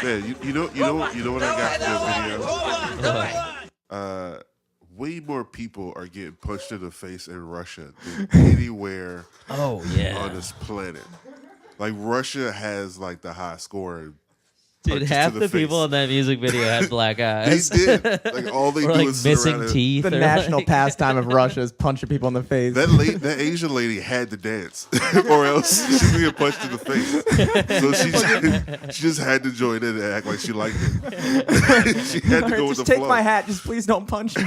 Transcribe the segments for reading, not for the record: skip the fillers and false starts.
Yeah, you know what I got from the video? Way more people are getting punched in the face in Russia than anywhere Oh yeah, on this planet. Like Russia has like the high score. dude. Half the people in that music video had black They eyes. did. Like all they or do like is sit missing around teeth. The or national like... pastime of Russia is punching people in the face. that Asian lady had to dance, or else she's gonna get punched in the face. So she just had to join in and act like she liked it. She had to go with just the take flow. my hat. Just please don't punch me.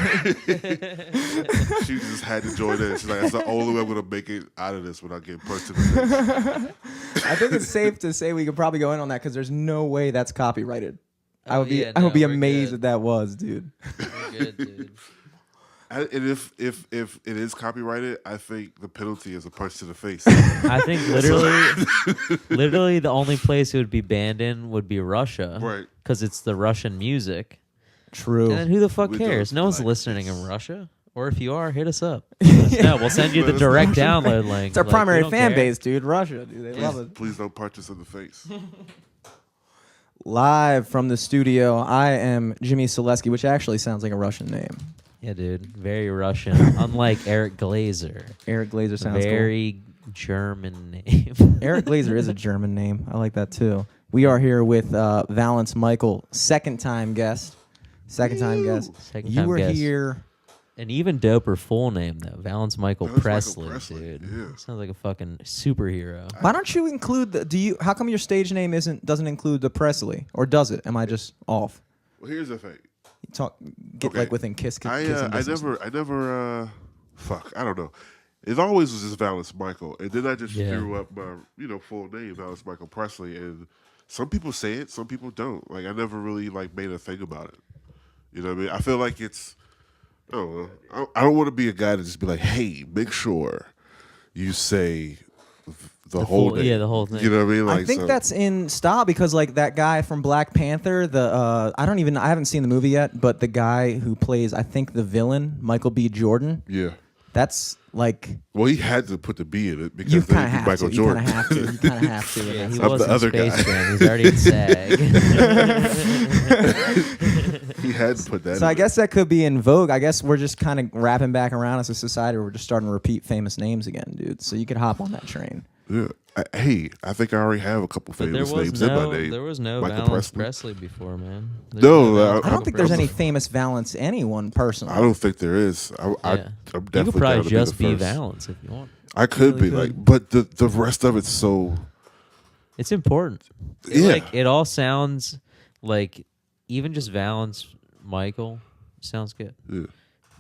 She just had to join in. She's like, that's the only way I'm gonna make it out of this without getting punched in the face. I think it's safe to say we could probably go in on that because there's no way that's copyrighted. I would be we're amazed good. if that was, dude. We're good, dude. And if it is copyrighted, I think the penalty is a punch to the face. I think literally the only place it would be banned in would be Russia. Right. Because it's the Russian music. True. And then who the fuck With cares? those No one's black listening kids. in Russia. Or if you are, hit us up. No, we'll send you the direct download link. It's our Like, primary we don't fan care. base, dude. Russia, dude. They love it. Please don't punch us in the face. Live from the studio, I am Jimmy Selesky, which actually sounds like a Russian name. Yeah, dude. Very Russian. Unlike Eric Glazer. Eric Glazer sounds Very German name. cool. Eric Glazer is a German name. I like that too. We are here with Valance Michael, second time guest. Second time guest. Second You time were guest. here. An even doper full name, though. Valance Michael Valance Michael Pressley, Pressley, dude. yeah. Sounds like a fucking superhero. Why don't you include the? How come your stage name doesn't include the Presley, or does it? Am I just off? Well, here's the thing. Get Okay. like within kiss. I distance. never fuck. I don't know. It always was just Valance Michael, and then I just threw up my full name, Valance Michael Pressley, and some people say it, some people don't. Like I never really like made a thing about it. You know what I mean? I feel like it's. I don't know. I don't want to be a guy to just be like, hey, make sure you say the whole full- name. yeah, the whole thing. You know what I mean? Like, I think so- that's in style because like that guy from Black Panther, I haven't seen the movie yet, but the guy who plays I think the villain, Michael B. Jordan, Yeah. that's like Well, he had to put the B in it because you then kind of it'd be have Michael to. You Jordan. kind of have to. You kind of have to. Yeah, in he that I'm was the in other Space guy. Jam. He's already in SAG. He had to put that. So in I it. guess that could be in vogue. I guess we're just kind of wrapping back around as a society. We're just starting to repeat famous names again, dude. So you could hop on that train. Yeah. I think I already have a couple But famous names in my name. there was no Michael Valance Presley. Presley before, man. No, Valance I don't Michael think there's any Presley. famous Valance anyone personally. I don't think there is. I'm Yeah. definitely You could probably down to just be be the first. Valance if you want. I could really be could. like, but the rest of it's so. It's important. Yeah. It all sounds like even just Valance Michael sounds good. Yeah.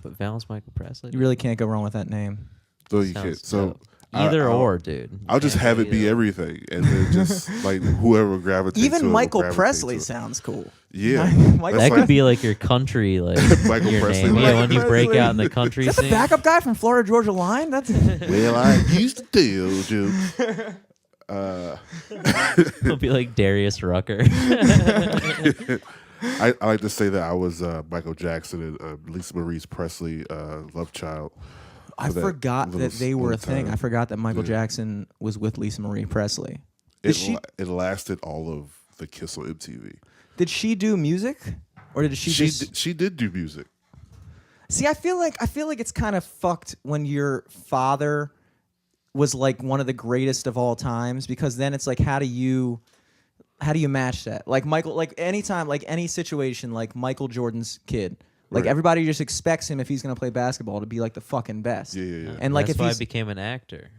But Valance Michael Presley. You really can't go wrong with that name. So you sounds can't. So dope. Either I'll- or, dude. You I'll just can't have go it be either. everything, and then just like whoever gravitates. to it Even will Michael gravitate Presley to it. sounds cool. Yeah, Michael That That's could be like your country, like Michael your Presley. name. Yeah, Michael when you break Presley. out in the country Is that the scene. backup guy from Florida Georgia Line? That's Well, I used to tell you. It'll be like Darius Rucker. I like to say that I was Michael Jackson and Lisa Marie Presley love child. I for that forgot little- that they were a little thing. time. I forgot that Michael Yeah. Jackson was with Lisa Marie Presley. Did It lasted all of the Kiss on MTV. Did she do music, or did she just? She did do music. See, I feel like it's kind of fucked when your father was like one of the greatest of all times, because then it's like how do you match that? Like Michael, like anytime, like any situation, like Michael Jordan's kid. Like Right. everybody just expects him if he's gonna play basketball to be like the fucking best. Yeah. And like That's if why I he's became an actor.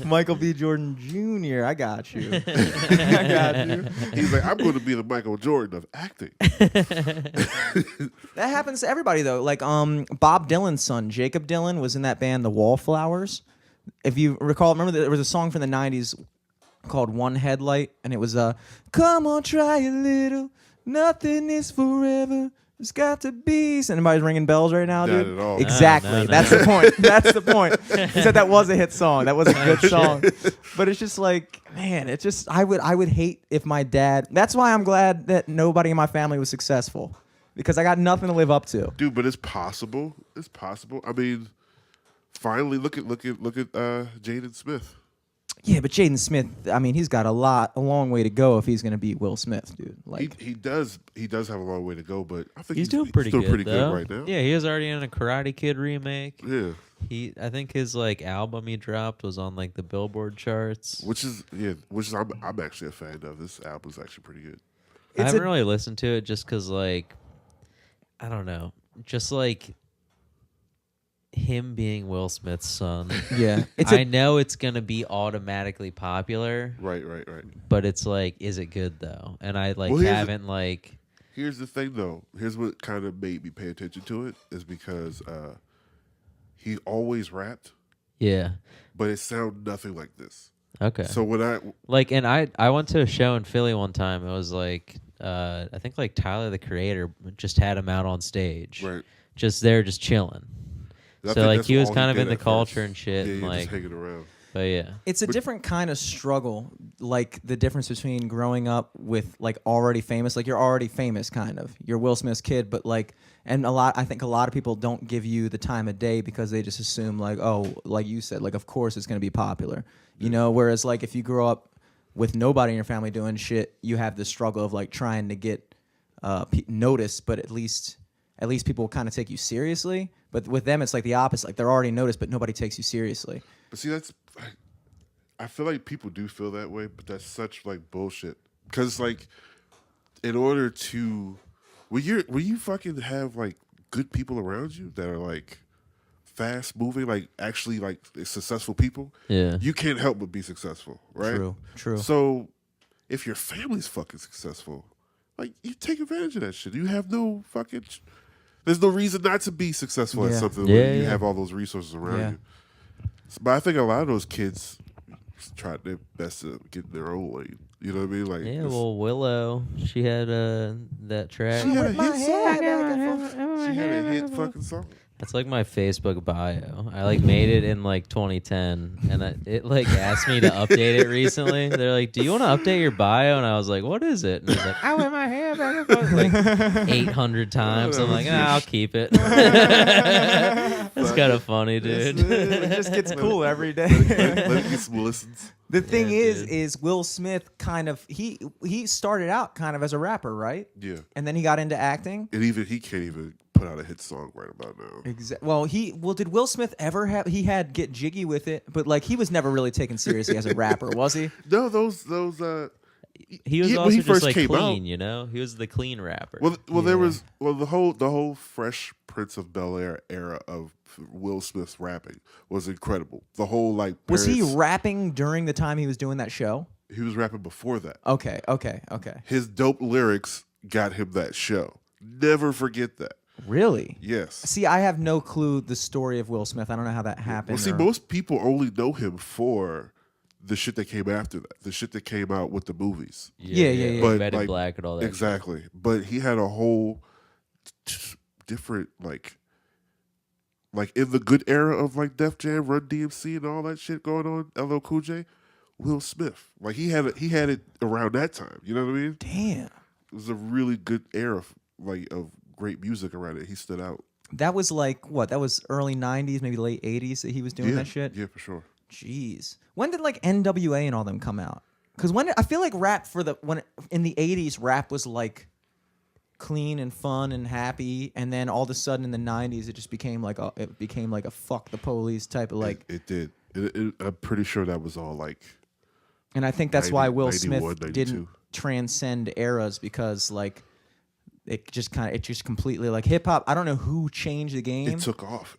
Michael B. Jordan Jr., I got you. I got you. He's like, I'm going to be the Michael Jordan of acting. That happens to everybody though. Like Bob Dylan's son, Jacob Dylan, was in that band The Wallflowers. If you recall, remember there was a song from the 90s called One Headlight, and it was come on, try a little. Nothing is forever. There's got to be. Anybody's ringing bells right now, Not dude? at all. Exactly. No. That's the point. That's the point. He said that was a hit song. That was a good song. But it's just like, man, it's just I would hate if my dad. That's why I'm glad that nobody in my family was successful, because I got nothing to live up to. Dude, but it's possible. It's possible. I mean, finally, look at Jaden Smith. Yeah, but Jaden Smith, I mean, he's got a long way to go if he's going to beat Will Smith, dude. Like he does have a long way to go, but I think He's doing pretty still good, pretty though. good right now. Yeah, he was already in a Karate Kid remake. Yeah. I think his like album he dropped was on like the Billboard charts. Which is I'm actually a fan of. This album's actually pretty good. I haven't really listened to it just because like I don't know, just like him being Will Smith's son. Yeah, I know it's gonna be automatically popular. Right. But it's like, is it good though? And I like haven't like. Here's the thing though. Here's what kind of made me pay attention to it is because he always rapped. Yeah. But it sounded nothing like this. Okay. So when I went to a show in Philly one time. It was like I think like Tyler the Creator just had him out on stage. Right. Just there, just chilling. So like he was kind of in the culture and shit, yeah, and just like hanging around. But yeah, it's a different kind of struggle. Like the difference between growing up with like already famous, like you're already famous, kind of. You're Will Smith's kid, but like, and I think a lot of people don't give you the time of day because they just assume like, oh, like you said, like of course it's gonna be popular, you know. Whereas like if you grow up with nobody in your family doing shit, you have this struggle of like trying to get noticed, but at least people will kind of take you seriously. But with them, it's like the opposite. Like they're already noticed, but nobody takes you seriously. But see, I feel like people do feel that way, but that's such like bullshit. Because like, in order to, when you fucking have like good people around you that are like fast moving, like actually like successful people, you can't help but be successful, right? True. So if your family's fucking successful, like you take advantage of that shit. You have no fucking. There's no reason not to be successful at something when you have all those resources around you. But I think a lot of those kids try their best to get in their own lane. You know what I mean? Like well, Willow, she had that track. She had a hit song. She had a hit fucking song. That's like my Facebook bio. I like made it in like 2010, and it like asked me to update it recently. They're like, "Do you want to update your bio?" And I was like, "What is it?" And he's like, "I wear my hair back and forth like 800 times." I'm like, I'll keep it. It's kind of funny, dude. It just gets cool every day. Let it get some listens. The thing is Will Smith kind of he started out kind of as a rapper, right? Yeah. And then he got into acting. And he can't even put out a hit song right about now. Well, did Will Smith ever have? He had Get Jiggy with It, but like he was never really taken seriously as a rapper, was he? No, those. He was also just like clean, you know. He was the clean rapper. Well, there was the whole Fresh Prince of Bel-Air era of Will Smith's rapping was incredible. The whole like was he rapping during the time he was doing that show? He was rapping before that. Okay. His dope lyrics got him that show. Never forget that. Really? Yes. See, I have no clue the story of Will Smith. I don't know how that happened. Well, see, most people only know him for the shit that came after that, the shit that came out with the movies. Yeah. But Red and Black and all that. Exactly. Shit. But he had a whole different like in the good era of like Def Jam, Run DMC, and all that shit going on. LL Cool J, Will Smith, like he had it around that time. You know what I mean? Damn. It was a really good era of great music around it. He stood out. That was like what? That was early '90s, maybe late '80s that he was doing that shit. Yeah, for sure. Jeez, when did like NWA and all them come out? Because I feel like rap in the '80s, rap was like clean and fun and happy, and then all of a sudden in the '90s, it just became like a fuck the police type of like. It did. I'm pretty sure that was all like. And I think that's why Will 91, Smith 92. didn't transcend eras because like. It just completely like hip hop. I don't know who changed the game. It took off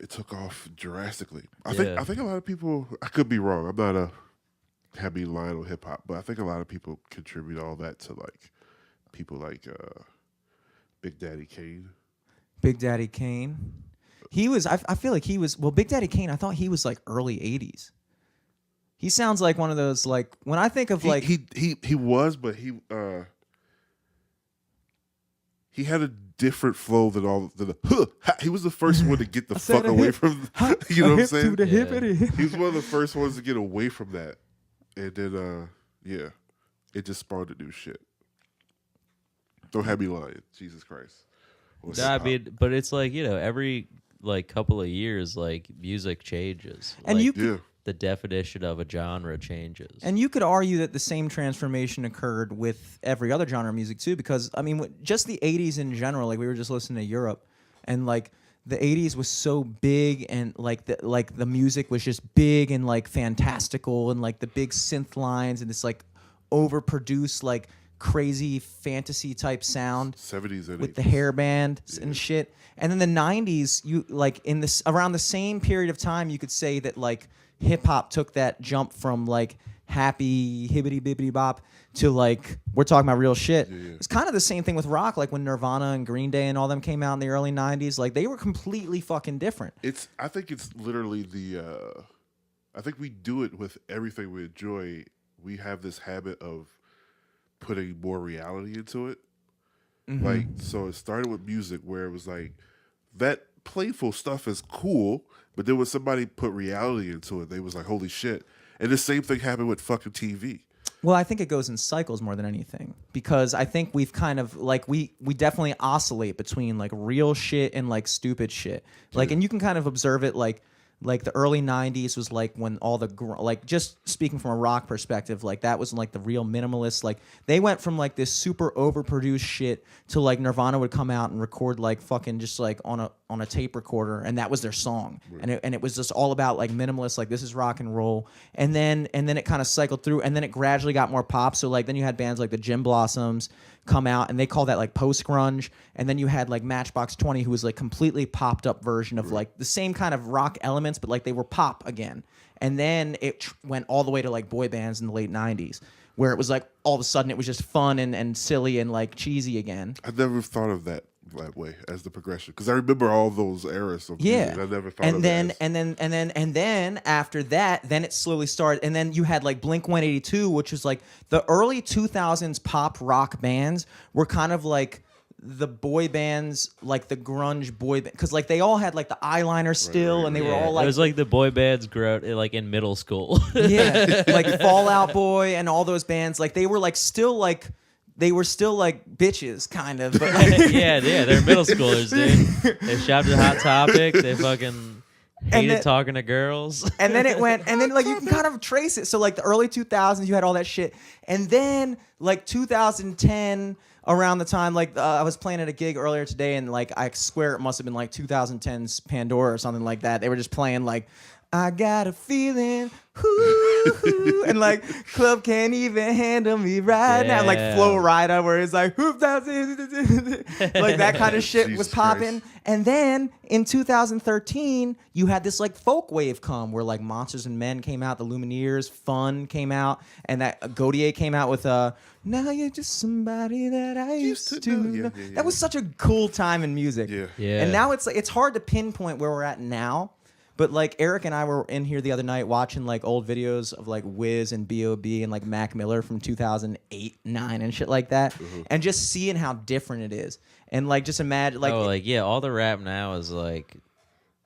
drastically. I think a lot of people. I could be wrong. I'm not a heavy line on hip hop, but I think a lot of people contribute all that to like people like Big Daddy Kane. Big Daddy Kane. He was. I feel like he was. Well, Big Daddy Kane. I thought he was like early '80s. He sounds like one of those like when I think of like he was, but he had a different flow than all the. He was the first one to get the fuck away from. You know what I'm saying? He was one of the first ones to get away from that, and then it just spawned a new shit. Don't have me lying, Jesus Christ. I mean, but it's like every like couple of years, like music changes. And like, the definition of a genre changes. And you could argue that the same transformation occurred with every other genre of music too, because I mean, just the '80s in general. Like we were just listening to Europe, and like the '80s was so big, and like the music was just big and like fantastical, and like the big synth lines and this like overproduced like crazy fantasy type sound 70s and with 80s. the hairband and shit. And then the 90s, you like in this around the same period of time, you could say that like hip hop took that jump from like happy hibbity bibbity bop to like we're talking about real shit. It's kind of the same thing with rock, like when Nirvana and Green Day and all them came out in the early 90s, like they were completely fucking different. I think it's literally I think we do it with everything we enjoy. We have this habit of putting more reality into it. Like, so it started with music where it was like, that playful stuff is cool, but then when somebody put reality into it, they was like, holy shit. And the same thing happened with fucking TV. Well, I think it goes in cycles more than anything, because I think we've kind of like we definitely oscillate between like real shit and like stupid shit. Like, and you can kind of observe it like the early 90s was like when all the like just speaking from a rock perspective, like that was like the real minimalist. Like they went from like this super overproduced shit to like Nirvana would come out and record like fucking just like on a tape recorder, and that was their song. Right. And it was just all about like minimalist, like this is rock and roll. And then it kind of cycled through, and then it gradually got more pop. So like then you had bands like the Gin Blossoms come out, and they call that like post grunge. And then you had like Matchbox 20, who was like completely popped up version of like the same kind of rock elements, but like they were pop again. And then it went all the way to like boy bands in the late 90s, where it was like all of a sudden it was just fun and silly and like cheesy again. I never thought of that way as the progression, because I remember all those eras of music. I never thought of that. And then after that, then it slowly started, and then you had like Blink 182, which was like the early 2000s pop rock bands were kind of like the boy bands, like the grunge boy band, because like they all had like the eyeliner still, and they were all like, it was like the boy bands grew out like in middle school. Like Fall Out Boy and all those bands, like they were like still like they were still like bitches, kind of. But like yeah, they're middle schoolers, dude. They shopped at Hot Topic. They fucking hated talking to girls. And then it went, and then like you can kind of trace it. So like the early 2000s, you had all that shit, and then like 2010. Around the time, like I was playing at a gig earlier today, and like I swear it must have been like 2010's Pandora or something like that. They were just playing like, I got a feeling, and like club can't even handle me right now. Like Flow Rida, where it's like, like that kind of shit was popping. And then in 2013, you had this like folk wave come, where like Monsters and Men came out, the Lumineers, Fun came out, and that Gaudier came out with Now You're Just Somebody That I Used to Know. That was such a cool time in music. Yeah. And now it's like it's hard to pinpoint where we're at now. But like Eric and I were in here the other night watching like old videos of like Wiz and B.O.B. and like Mac Miller from 2008, 9 and shit like that, and just seeing how different it is, and like just imagine like all the rap now is like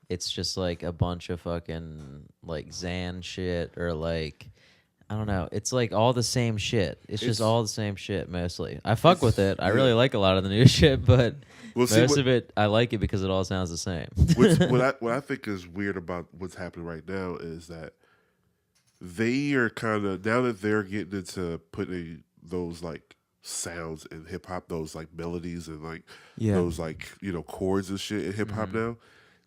it's just like a bunch of fucking like Xan shit, or like I don't know. It's like all the same shit. It's just all the same shit mostly. I fuck with it. I really like a lot of the new shit, but most of it I like it because it all sounds the same. What I think is weird about what's happening right now is that they are kind of, now that they're getting into putting those like sounds in hip hop, those like melodies and like those like, you know, chords and shit in hip hop now.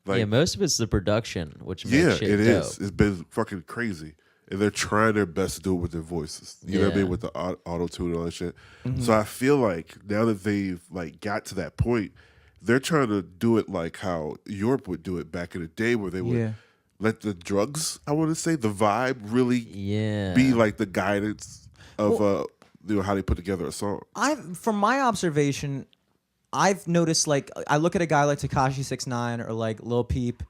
Like, most of it's the production, which makes shit dope. Is. It's been fucking crazy. And they're trying their best to do it with their voices. You know what I mean? With the auto-tune and all that shit. So I feel like now that they've like got to that point, they're trying to do it like how Europe would do it back in the day, where they would let the drugs, I want to say, the vibe really be like the guidance of you know, how they put together a song. From my observation, I've noticed, like, I look at a guy like Tekashi 6ix9ine or like Lil Peep,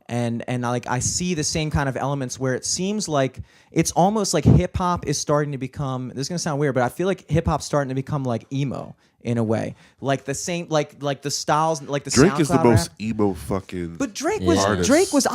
and like I see the same kind of elements where it seems like it's almost like hip hop is starting to become, this is gonna sound weird, but I feel like hip hop's starting to become like emo in a way, like the same, like the styles, like the Drake is the SoundCloud most rap. emo fucking. But Drake artist. was.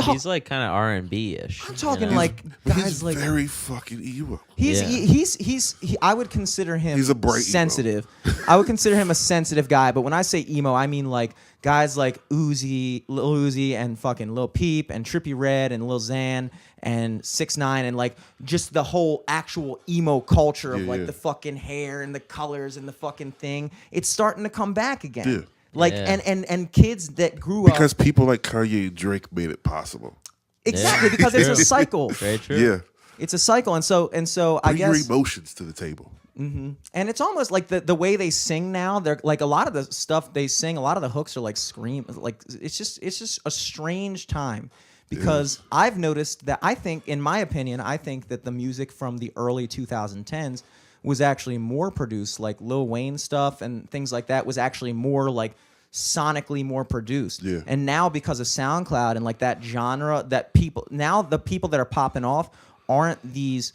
He's like kind of R&B ish. I'm talking you know? like But guys he's like very fucking emo. He's I would consider him He's a bright sensitive. I would consider him a sensitive guy, but when I say emo, I mean like guys like Lil Uzi and fucking Lil Peep and Trippie Redd and Lil Xan and 6ix9ine and like just the whole actual emo culture of like yeah. the fucking hair and the colors and the fucking thing. It's starting to come back again. Yeah. Like Yeah. and kids that grew Because up people like Kanye and Drake made it possible. exactly Yeah. because it's a True. cycle. Very true. Yeah. It's a cycle, and so I Bring your guess, emotions to the table. and it's almost like the way they sing now. They're like a lot of the stuff they sing. A lot of the hooks are like scream. Like it's just a strange time because I've noticed that I think, in my opinion, I think that the music from the early 2010s was actually more produced. Like Lil Wayne stuff and things like that was actually more like sonically more produced. Yeah. And now because of SoundCloud and like that genre, that people now the people that are popping off aren't these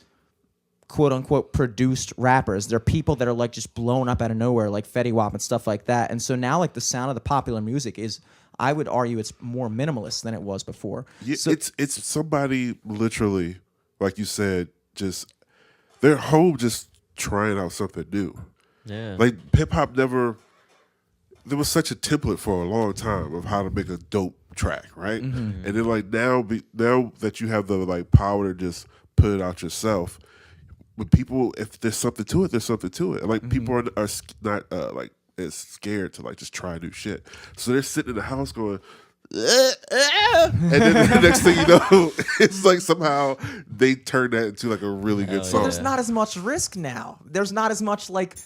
quote unquote produced rappers. They're people that are like just blown up out of nowhere, like Fetty Wap and stuff like that. And so now like the sound of the popular music is, I would argue, it's more minimalist than it was before. Yeah, So, it's somebody literally, like you said, just they're home just trying out something new. Yeah. Like hip hop never. There was such a template for a long time of how to make a dope track, right? And then like now that you have the like power to just put it out yourself, when people, if there's something to it, there's something to it. And like people are not like as scared to like just try new shit, so they're sitting in the house going. And then the next thing you know, it's like somehow they turn that into like a really good Hell song. there's not as much risk now. There's not as much like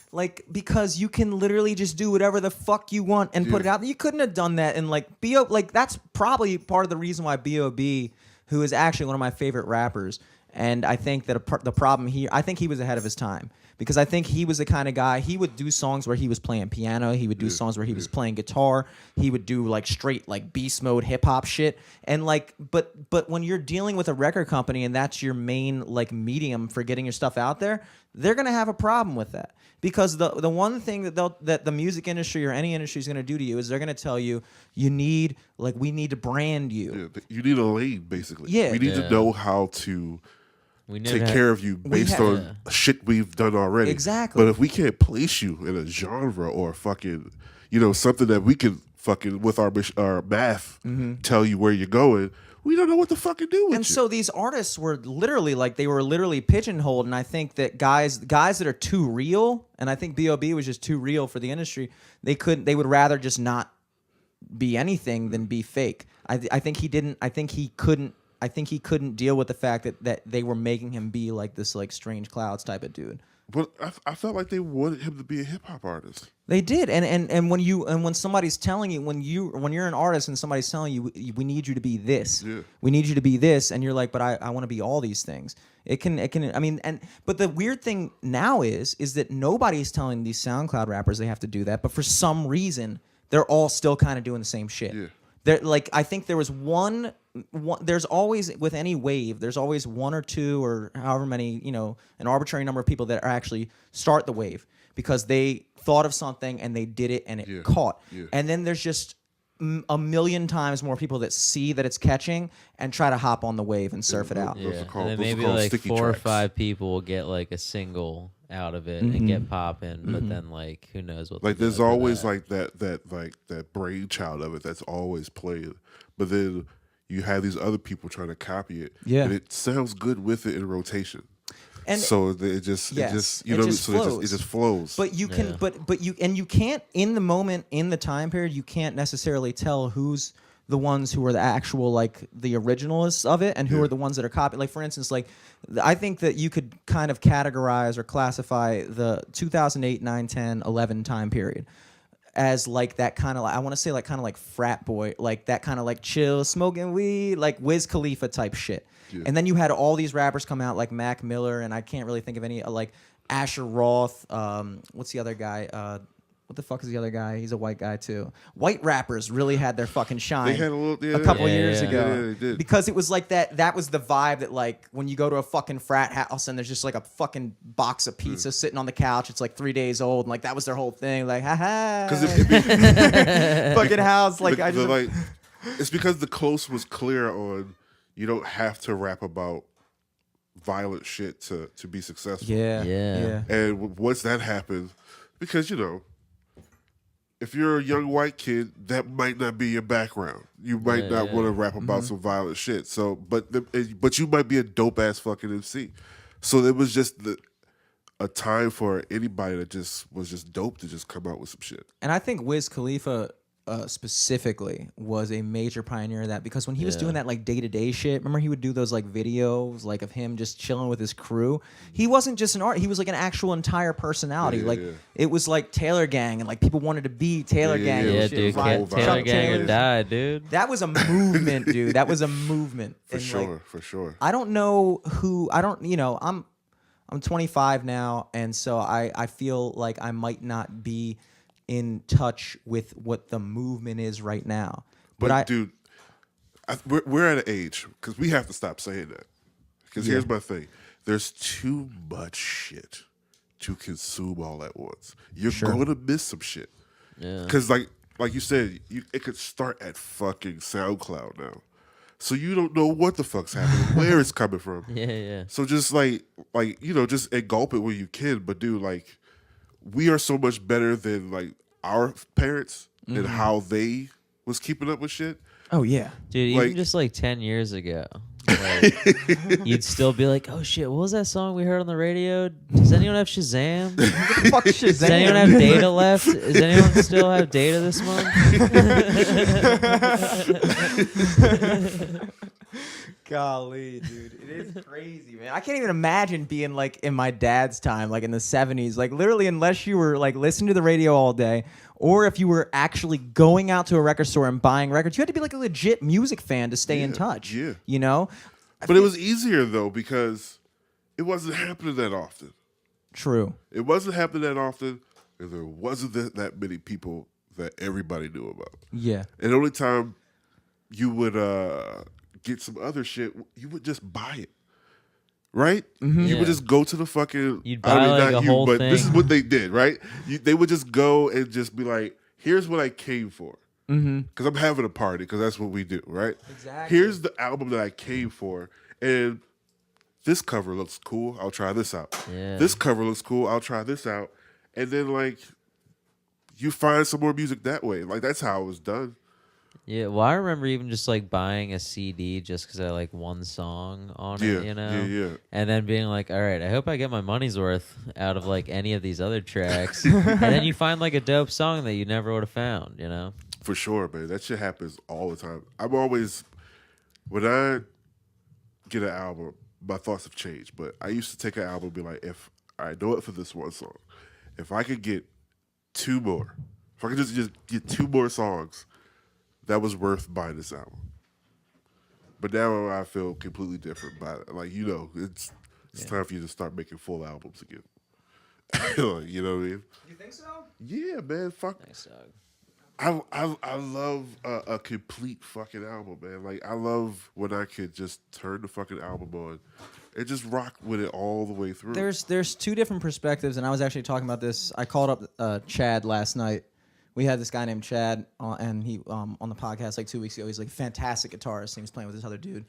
because you can literally just do whatever the fuck you want and put it out. You couldn't have done that in like B.O. Like that's probably part of the reason why B.O.B., who is actually one of my favorite rappers, and I think that the problem here, I think he was ahead of his time. Because I think he was the kind of guy, he would do songs where he was playing piano, he would do songs where he was playing guitar, he would do like straight like beast mode hip hop shit. And like but when you're dealing with a record company and that's your main like medium for getting your stuff out there, they're going to have a problem with that. Because the one thing that the music industry or any industry is going to do to you is they're going to tell you we need to brand you. Yeah, you need a lane, basically. Yeah. We need to know how to We take care of you based on shit we've done already. Exactly. But if we can't place you in a genre or fucking, something that we can fucking with our math tell you where you're going, we don't know what to fucking do with And you. so these artists were literally pigeonholed, and I think that guys that are too real, and I think B.O.B. was just too real for the industry. They would rather just not be anything than be fake. I think he couldn't deal with the fact that they were making him be like this like Strange Clouds type of dude. But I felt like they wanted him to be a hip hop artist. They did, and when somebody's telling you, when you're an artist and somebody's telling you, we need you to be this, we need you to be this, and you're like, but I want to be all these things. It can. I mean, but the weird thing now is that nobody's telling these SoundCloud rappers they have to do that, but for some reason they're all still kind of doing the same shit. Yeah. Like I think there was one. There's always, with any wave, there's always one or two or however many, an arbitrary number of people that are actually start the wave because they thought of something and they did it and it caught. Yeah. And then there's just a million times more people that see that it's catching and try to hop on the wave and surf it out. Yeah. Those are called, and then maybe like 4 or 5 people will get like a single out of it and get popping, but then like who knows what. Like there's always like that brainchild of it that's always played, but then you have these other people trying to copy it. Yeah. And it sounds good with it in rotation. And so it just flows. But you can you can't, in the moment, in the time period, you can't necessarily tell who's the ones who are the actual like the originalists of it and who are the ones that are copied. Like for instance, like I think that you could kind of categorize or classify the 2008, 9, 10, 11 time period as like that kind of, I want to say like kind of like frat boy, like that kind of like chill, smoking weed, like Wiz Khalifa type shit. Yeah. And then you had all these rappers come out like Mac Miller, and I can't really think of any, like Asher Roth. What's the other guy? What the fuck is the other guy? He's a white guy too. White rappers really had their fucking shine. They had a couple years ago. Yeah, they did. Because it was like that. That was the vibe that like when you go to a fucking frat house and there's just like a fucking box of pizza sitting on the couch. It's like 3 days old, and like that was their whole thing. Like, haha. Because fucking house. Like it's because the coast was clear on. You don't have to rap about violent shit to be successful. Yeah. And once that happened, because if you're a young white kid, that might not be your background. You might not want to rap about some violent shit. So, but you might be a dope ass fucking MC. So it was just a time for anybody that just was just dope to just come out with some shit. And I think Wiz Khalifa specifically was a major pioneer of that, because when he was doing that like day-to-day shit, remember he would do those like videos like of him just chilling with his crew. He wasn't just an art, he was like an actual entire personality. It was like Taylor Gang, and like people wanted to be Taylor Gang. Yeah, and shit. dude, Taylor Gang or die, dude. That was a movement, dude. That was a movement. For sure. I don't know who, I'm 25 now, and so I feel like I might not be in touch with what the movement is right now. But dude, we're at an age, because we have to stop saying that. Because here's my thing. There's too much shit to consume all at once. You're going to miss some shit. Yeah. Because like you said, it could start at fucking SoundCloud now. So you don't know what the fuck's happening, where it's coming from. Yeah. So just just engulp it when you can. But dude, like, we are so much better than like our parents and how they was keeping up with shit. Oh yeah, dude. Even just like 10 years ago, like, you'd still be like, "Oh shit, what was that song we heard on the radio? Does anyone have Shazam? What the fuck is Shazam? Does anyone have data left? Does anyone still have data this month?" Golly, dude, it is crazy, man. I can't even imagine being like in my dad's time, like in the 70s, like literally, unless you were like listening to the radio all day, or if you were actually going out to a record store and buying records, you had to be like a legit music fan to stay in touch. Yeah, you know. But it was easier though, because it wasn't happening that often. True. It wasn't happening that often, and there wasn't that many people that everybody knew about. Yeah. And the only time you would get some other shit, you would just buy it, right? You would just go to the fucking. You'd buy like a whole but thing. This is what they did, right? They would just go and just be like, "Here's what I came for," because I'm having a party, because that's what we do, right? Exactly. Here's the album that I came for, and this cover looks cool. I'll try this out. Yeah. This cover looks cool. I'll try this out, and then like you find some more music that way. Like that's how it was done. Yeah, well, I remember even just like buying a CD just because I like one song on it, you know? Yeah. And then being like, all right, I hope I get my money's worth out of like any of these other tracks. And then you find like a dope song that you never would have found, you know? For sure, man. That shit happens all the time. I'm always, when I get an album, my thoughts have changed. But I used to take an album and be like, if I know it for this one song, if I could get two more, if I could just get two more songs, that was worth buying this album. But now I feel completely different about it. Like, it's time for you to start making full albums again. Like, you know what I mean? You think so? Yeah, man. Fuck. Thanks, dog. I love a complete fucking album, man. Like, I love when I could just turn the fucking album on and just rock with it all the way through. There's two different perspectives, and I was actually talking about this. I called up Chad last night. We had this guy named Chad, and he on the podcast like 2 weeks ago. He's like a fantastic guitarist. He was playing with this other dude.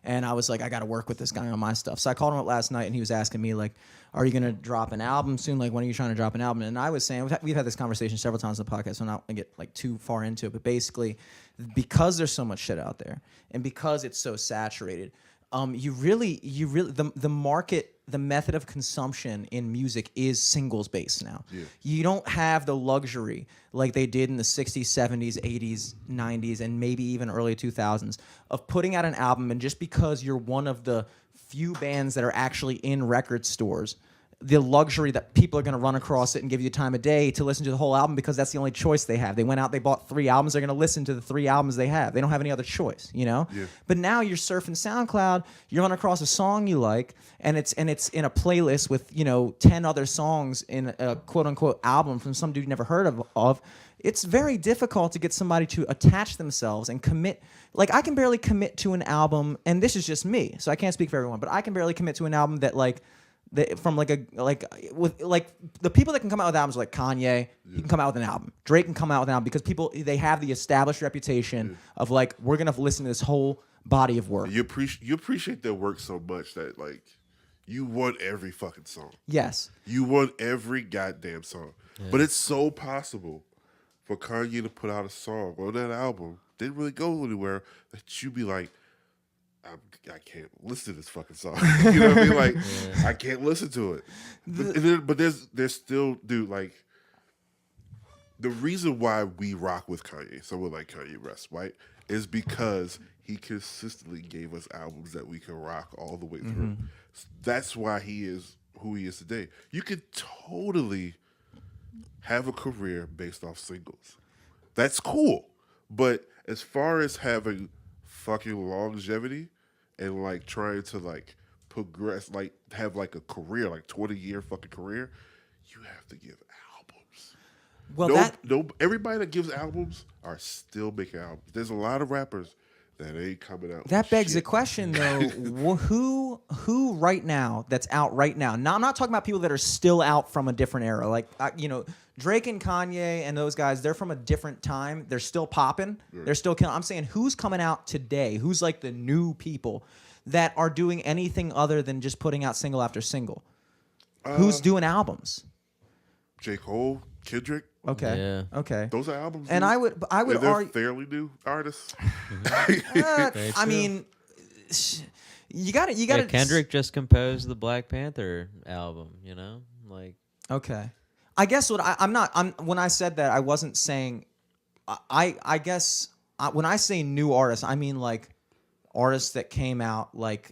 And I was like, I got to work with this guy on my stuff. So I called him up last night, and he was asking me, like, are you going to drop an album soon? Like, when are you trying to drop an album? And I was saying, we've had this conversation several times on the podcast, so I'm not going to get, like, too far into it. But basically, because there's so much shit out there, and because it's so saturated, the market, the method of consumption in music is singles based now. Yeah. You don't have the luxury like they did in the 60s, 70s, 80s, 90s, and maybe even early 2000s of putting out an album, and just because you're one of the few bands that are actually in record stores, the luxury that people are going to run across it and give you the time of day to listen to the whole album, because that's the only choice they have. They went out, they bought 3 albums, they're going to listen to the 3 albums they have. They don't have any other choice, you know? Yeah. But now you're surfing SoundCloud, you're running across a song you like, and it's in a playlist with, 10 other songs in a quote-unquote album from some dude you never heard of. It's very difficult to get somebody to attach themselves and commit. Like, I can barely commit to an album, and this is just me, so I can't speak for everyone, but I can barely commit to an album that, like, from with the people that can come out with albums like Kanye, he can come out with an album. Drake can come out with an album because they have the established reputation of like, we're gonna listen to this whole body of work. You appreciate their work so much that like you want every fucking song. Yes, you want every goddamn song. Yeah. But it's so possible for Kanye to put out a song on that album didn't really go anywhere that you be like, I can't listen to this fucking song. You know what I mean? Like, I can't listen to it. But there's still, dude, like, the reason why we rock with Kanye, someone like Kanye West, right, is because he consistently gave us albums that we can rock all the way through. That's why he is who he is today. You could totally have a career based off singles. That's cool. But as far as having fucking longevity and like trying to like progress, like have like a career, like 20-year fucking career, you have to give albums. Well, everybody that gives albums are still making albums. There's a lot of rappers that ain't coming out. That begs the shit. question, though. Who right now that's out right now? Now, I'm not talking about people that are still out from a different era. Like, Drake and Kanye and those guys, they're from a different time. They're still popping. They're still killing. I'm saying who's coming out today? Who's like the new people that are doing anything other than just putting out single after single? Who's doing albums? J. Cole, Kendrick. Okay. Yeah. Okay. Those are albums. And dude. I would they're argue. fairly new artists. I mean, you got to. Yeah, Kendrick just composed the Black Panther album. You know, like. Okay. I guess what I'm when I said that, I wasn't saying. I guess when I say new artists, I mean like artists that came out like.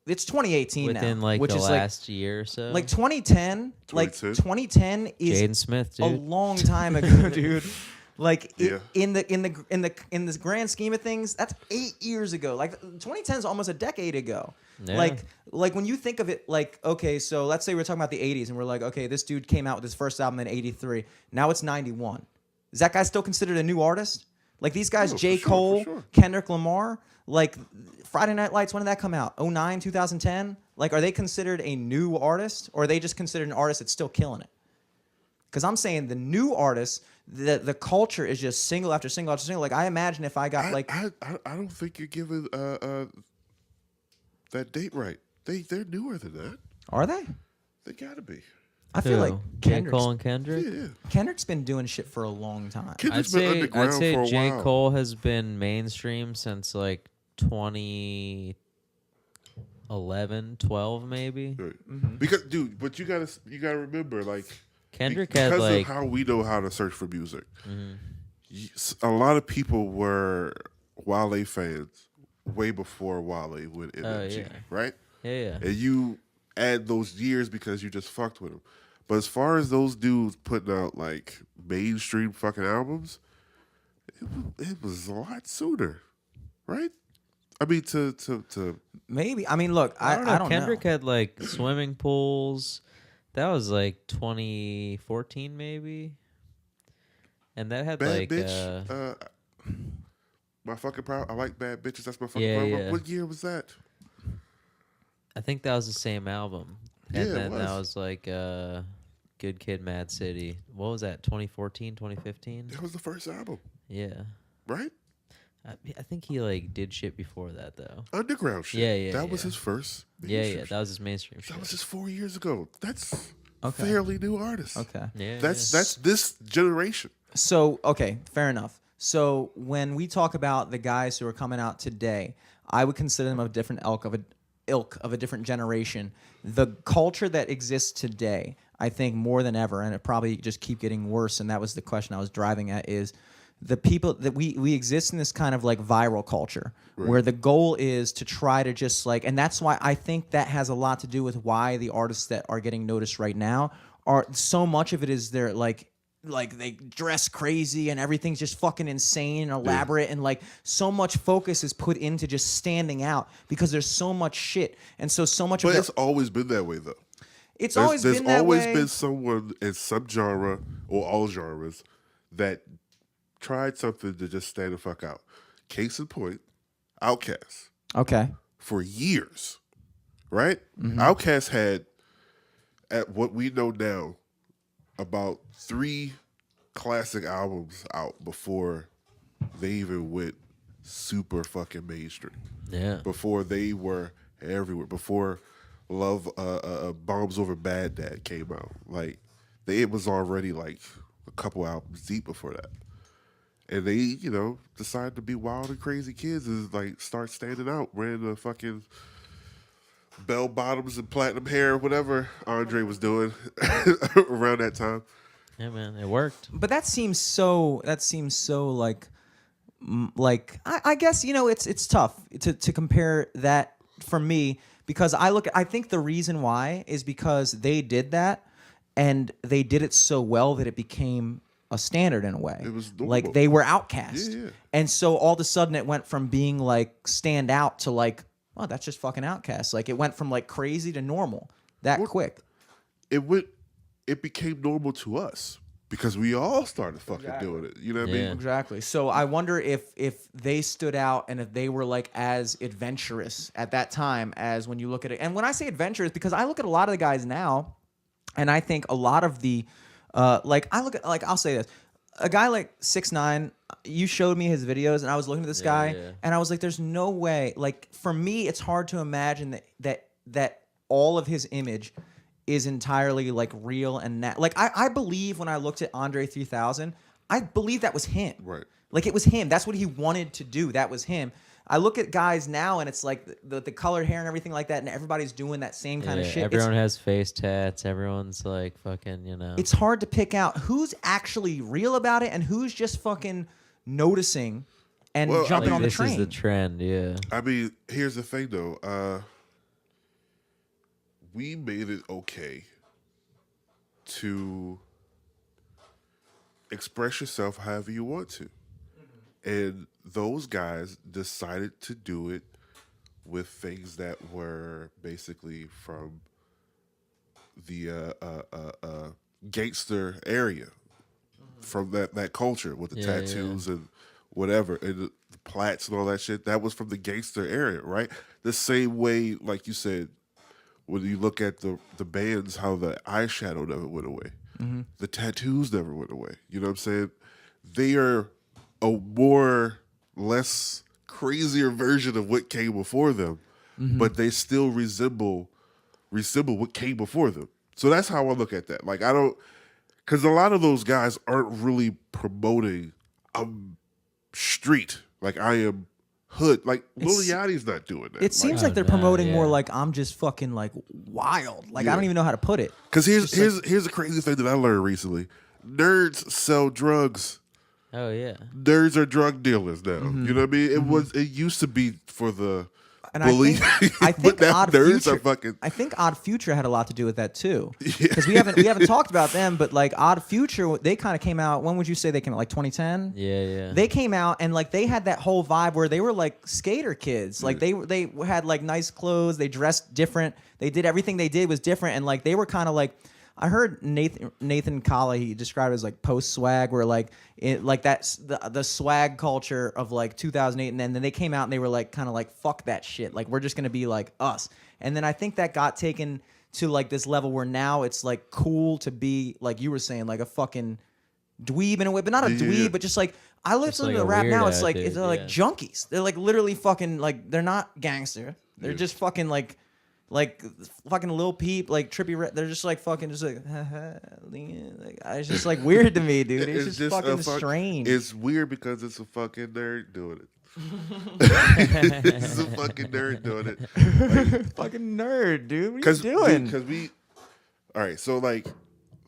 It's 2018 within now, like which the is last year or so. Like 2010, like 2010 is Jaden Smith, dude. a long time ago, dude. Like Yeah. in the grand scheme of things, that's 8 years ago. Like 2010 is almost a decade ago. Yeah. Like when you think of it, like okay, so let's say we're talking about the 80s, and we're like, okay, this dude came out with his first album in '83. Now it's '91. Is that guy still considered a new artist? Like these guys, Oh, J. for sure, Cole, for sure. Kendrick Lamar, like Friday Night Lights, when did that come out? 09, 2010? Like, are they considered a new artist, or are they just considered an artist that's still killing it? Because I'm saying the new artists, the culture is just single after single after single. Like, I imagine if I got I don't think you're giving that date right. They're newer than that. Are they? They gotta be. I feel like J. Cole and Kendrick. Yeah. Kendrick's been doing shit for a long time. Kendrick's been underground I'd say for a J. while. Cole has been mainstream since like 2011, 12 maybe. Right. Because, dude, but you gotta remember, like Kendrick because had like of how we know how to search for music. A lot of people were Wale fans way before Wale went MMG, yeah. right? yeah. And you add those years because you just fucked with them. But as far as those dudes putting out like mainstream fucking albums, it was a lot sooner, right? I mean, to Maybe. I mean, look, I don't know. don't Kendrick know. had like swimming pools. That was like 2014 maybe. And that had Bad like Bitch. My fucking proud. I like Bad Bitches. That's my fucking Yeah, proud. yeah. What year was that? I think that was the same album. Yeah, And it then that was. was like Good Kid, Mad City. What was that? 2014, 2015? That was the first album, Yeah. right? I think he like did shit before that though. Underground shit. Yeah. That was his first. Yeah, mainstream shit. that was his mainstream shit. That was just 4 years ago. That's Okay. fairly new artist. Okay. Yeah. That's this generation. So, okay, fair enough. So, when we talk about the guys who are coming out today, I would consider them of a different ilk of a different generation. The culture that exists today, I think more than ever, and it probably just keep getting worse, and that was the question I was driving at, is the people that we exist in this kind of like viral culture where the goal is to try to just like, and that's why I think that has a lot to do with why the artists that are getting noticed right now are, so much of it is they're like they dress crazy and everything's just fucking insane and elaborate, and like so much focus is put into just standing out because there's so much shit, and so much But of it's always been that way, though. it's There's always been that always way. been someone in some genre or all genres that tried something to just stand the fuck out. Case in point, Outkast. Okay. For years, right? Mm-hmm. Outkast had, at what we know now, about 3 classic albums out before they even went super fucking mainstream. Yeah. Before they were everywhere. Before Love Bombs Over Baghdad came out. Like, it was already like a couple albums deep before that. And they, you know, decide to be wild and crazy kids and like start standing out, wearing the fucking bell bottoms and platinum hair, whatever Andre was doing around that time. Yeah, man, it worked. But that seems so like I guess, you know, it's tough to compare that for me, because I think the reason why is because they did that and they did it so well that it became a standard in a way. It was normal. Like they were outcast. Yeah. And so all of a sudden it went from being like stand out to like, oh, that's just fucking outcast. Like it went from like crazy to normal that quick. It became normal to us because we all started fucking doing it. You know what I mean? Exactly. So I wonder if they stood out and if they were like as adventurous at that time as when you look at it. And when I say adventurous, because I look at a lot of the guys now, and I think a lot of the I'll say this. A guy like 6ix9ine, you showed me his videos, and I was looking at this guy, and I was like, "There's no way." Like for me, it's hard to imagine that all of his image is entirely like real and like I believe when I looked at Andre 3000, I believe that was him. Right. Like it was him. That's what he wanted to do. That was him. I look at guys now and it's like the colored hair and everything like that, and everybody's doing that same kind of shit. Everyone has face tats. Everyone's like fucking, you know. It's hard to pick out who's actually real about it and who's just fucking noticing and jumping on the train. This is the trend, yeah. I mean, here's the thing though. We made it okay to express yourself however you want to. And those guys decided to do it with things that were basically from the gangster area, from that culture with the tattoos and whatever, and the plaits and all that shit. That was from the gangster area, right? The same way, like you said, when you look at the bands, how the eyeshadow never went away. Mm-hmm. The tattoos never went away. You know what I'm saying? They are a more, less crazier version of what came before them, but they still resemble what came before them. So that's how I look at that. Like, I don't, because a lot of those guys aren't really promoting street. Like, I am hood. Like, Lil Yachty's not doing that. It seems like they're promoting more like I'm just fucking like wild. Like I don't even know how to put it. Because here's the crazy thing that I learned recently. Nerds sell drugs. Oh yeah. Nerds are drug dealers now. You know what I mean? It used to be for the belief. I think but now Odd nerds Future, are fucking. I think Odd Future had a lot to do with that too. Because we haven't talked about them, but like Odd Future, they kind of came out. When would you say they came out? Like 2010? Yeah. They came out and like they had that whole vibe where they were like skater kids. Like they had like nice clothes. They dressed different. They did everything they did was different, and like they were kind of like. I heard Nathan Kalla, he described it as like post swag, where like that's the swag culture of like 2008, and then they came out and they were like kind of like fuck that shit, like we're just gonna be like us. And then I think that got taken to like this level where now it's like cool to be like you were saying, like a fucking dweeb in a way, but not a dweeb, but just like I listen to the rap now. It's like they're like junkies. They're like literally fucking like they're not gangster. They're just fucking like fucking Lil Peep, like Trippy. They're just like fucking, just like, like it's just like weird to me, dude. It's just fucking strange. It's weird because it's a fucking nerd doing it. It's a fucking nerd doing it. Like, fucking nerd, dude. What are you doing? Because all right. So like,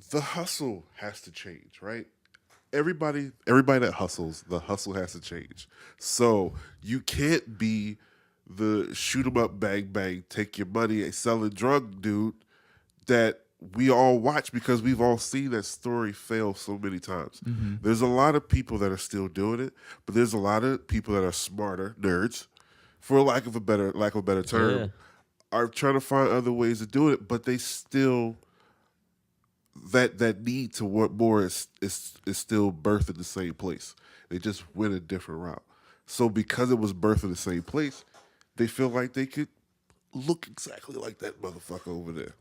the hustle has to change, right? Everybody that hustles, the hustle has to change. So you can't be the shoot 'em up, bang bang, take your money, selling drug dude that we all watch because we've all seen that story fail so many times. There's a lot of people that are still doing it, but there's a lot of people that are smarter nerds, for lack of a better term, are trying to find other ways of doing it, but they still that need to want more is still birthed in the same place. They just went a different route. So because it was birthed in the same place, they feel like they could look exactly like that motherfucker over there.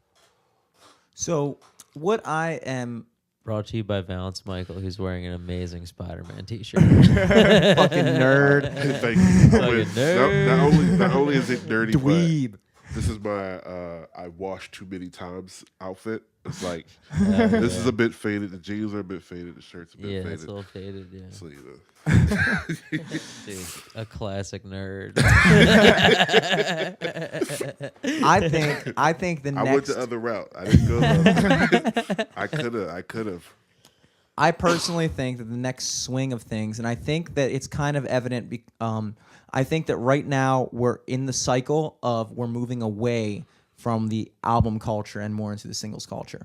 So what I am... Brought to you by Valance Michael, who's wearing an amazing Spider-Man t-shirt. Fucking nerd. Thank you. Fucking nerd. Not only is it nerdy, Dweeb. This is my I washed too many times outfit. It's like this is a bit faded. The jeans are a bit faded. The shirt's a bit faded. It's a little faded. Yeah. So you know. Dude, a classic nerd. I think the next. I went the other route. I didn't go the other. I could have. I personally think that the next swing of things, and I think that it's kind of evident. I think that right now we're in the cycle of we're moving away from the album culture and more into the singles culture.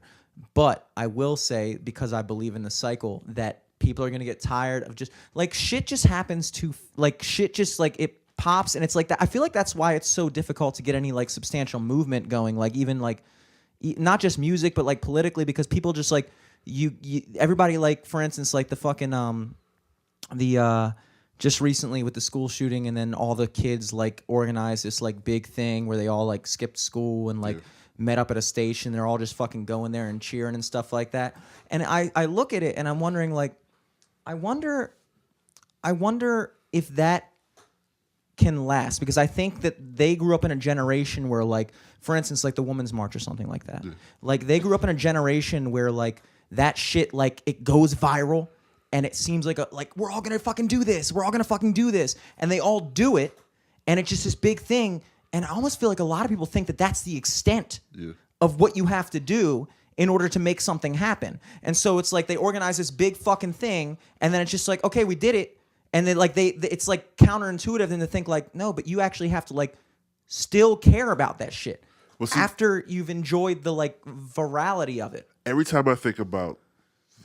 But I will say, because I believe in the cycle, that people are going to get tired of just like shit just happens to like shit just like it pops and it's like that. I feel like that's why it's so difficult to get any like substantial movement going, like even like not just music but like politically, because people just like you everybody, like for instance like the fucking just recently with the school shooting, and then all the kids like organized this like big thing where they all like skipped school and like met up at a station. They're all just fucking going there and cheering and stuff like that. And I look at it and I'm wondering like, I wonder if that can last, because I think that they grew up in a generation where like, for instance, like the Women's March or something like that. Like they grew up in a generation where like that shit, like it goes viral. And it seems like we're all gonna fucking do this. We're all gonna fucking do this, and they all do it, and it's just this big thing. And I almost feel like a lot of people think that that's the extent of what you have to do in order to make something happen. And so it's like they organize this big fucking thing, and then it's just like, okay, we did it, and then like it's like counterintuitive then to think like, no, but you actually have to like still care about that shit after you've enjoyed the like virality of it. Every time I think about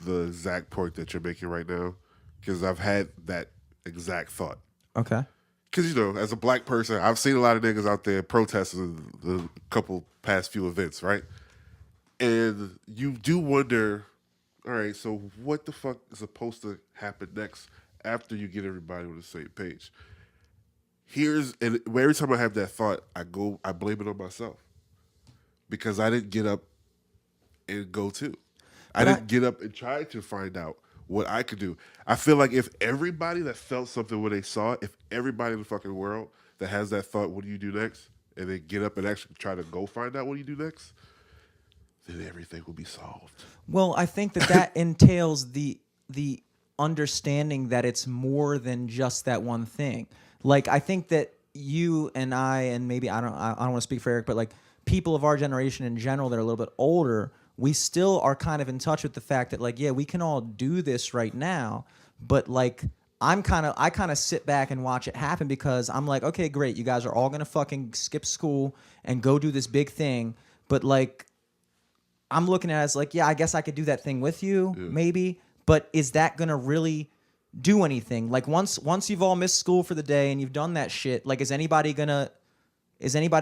the exact point that you're making right now, because I've had that exact thought. Okay. Because, you know, as a black person, I've seen a lot of niggas out there protesting the couple past few events, right? And you do wonder, all right, so what the fuck is supposed to happen next after you get everybody on the same page? And every time I have that thought, I blame it on myself. Because I didn't get up and go too. I didn't get up and try to find out what I could do. I feel like if everybody that felt something when they saw it, if everybody in the fucking world that has that thought, what do you do next? And they get up and actually try to go find out what do you do next, then everything will be solved. Well, I think that entails the understanding that it's more than just that one thing. Like, I think that you and I, and maybe I don't want to speak for Eric, but like people of our generation in general that are a little bit older, we still are kind of in touch with the fact that like, yeah, we can all do this right now, but like I kind of sit back and watch it happen, because I'm like, okay, great, you guys are all gonna fucking skip school and go do this big thing, but like I'm looking at it as like, yeah, I guess I could do that thing with you, maybe, but is that gonna really do anything? Like once you've all missed school for the day and you've done that shit, like is anybody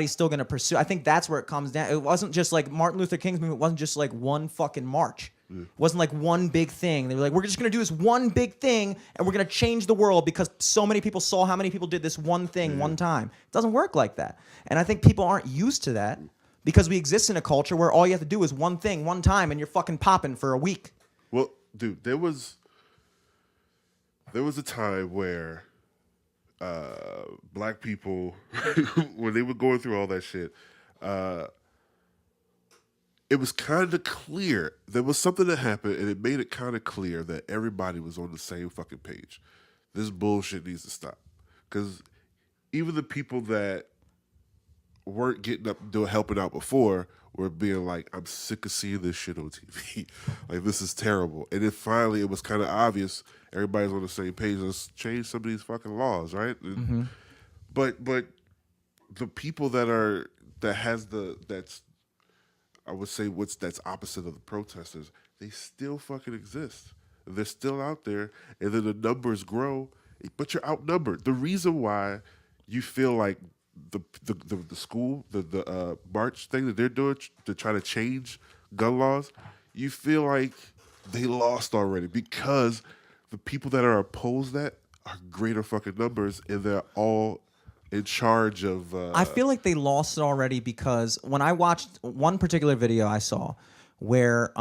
still going to pursue? I think that's where it comes down. It wasn't just like Martin Luther King's movement. It wasn't just like one fucking march. It wasn't like one big thing. They were like, we're just going to do this one big thing and we're going to change the world because so many people saw how many people did this one thing one time. It doesn't work like that. And I think people aren't used to that because we exist in a culture where all you have to do is one thing, one time, and you're fucking popping for a week. Well, dude, there was a time where black people, when they were going through all that shit, it was kind of clear. There was something that happened, and it made it kind of clear that everybody was on the same fucking page. This bullshit needs to stop. Because even the people that weren't getting up and helping out before were being like, I'm sick of seeing this shit on TV. Like, this is terrible. And then finally, it was kind of obvious everybody's on the same page. Let's change some of these fucking laws, right? And, but the people that's I would say that's opposite of the protesters, they still fucking exist. They're still out there, and then the numbers grow, but you're outnumbered. The reason why you feel like the school, the march thing that they're doing to try to change gun laws, you feel like they lost already because the people that are opposed that are greater fucking numbers, and they're all in charge of... I feel like they lost it already because when I watched one particular video I saw where,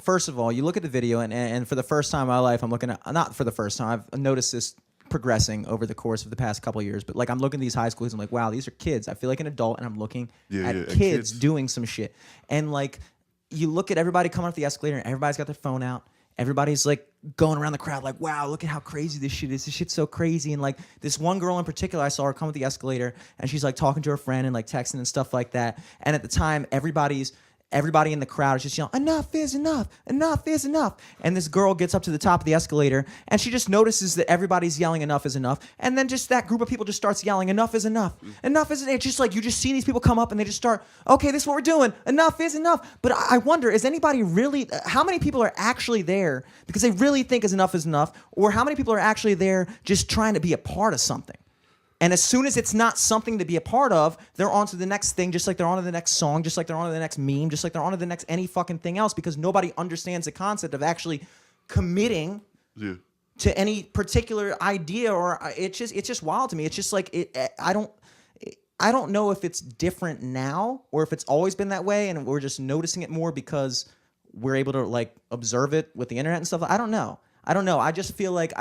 first of all, you look at the video, and for the first time in my life, I'm looking at... Not for the first time, I've noticed this progressing over the course of the past couple of years, but like I'm looking at these high schools, I'm like, wow, these are kids. I feel like an adult, and I'm looking at kids doing some shit. And like, you look at everybody coming up the escalator, and everybody's got their phone out. Everybody's like going around the crowd like, wow, look at how crazy this shit is. This shit's so crazy. And like this one girl in particular, I saw her come up the escalator, and she's like talking to her friend and like texting and stuff like that. And at the time, everybody in the crowd is just yelling, enough is enough, enough is enough. And this girl gets up to the top of the escalator, and she just notices that everybody's yelling enough is enough. And then just that group of people just starts yelling, enough is enough, enough is enough. It's just like you just see these people come up and they just start, okay, this is what we're doing, enough is enough. But I wonder, is anybody really, how many people are actually there because they really think is enough, or how many people are actually there just trying to be a part of something? And as soon as it's not something to be a part of, they're on to the next thing, just like they're on to the next song, just like they're on to the next meme, just like they're on to the next any fucking thing else, because nobody understands the concept of actually committing to any particular idea. Or it's just wild to me. It's just like I don't know if it's different now or if it's always been that way and we're just noticing it more because we're able to like observe it with the internet and stuff. I don't know. I just feel like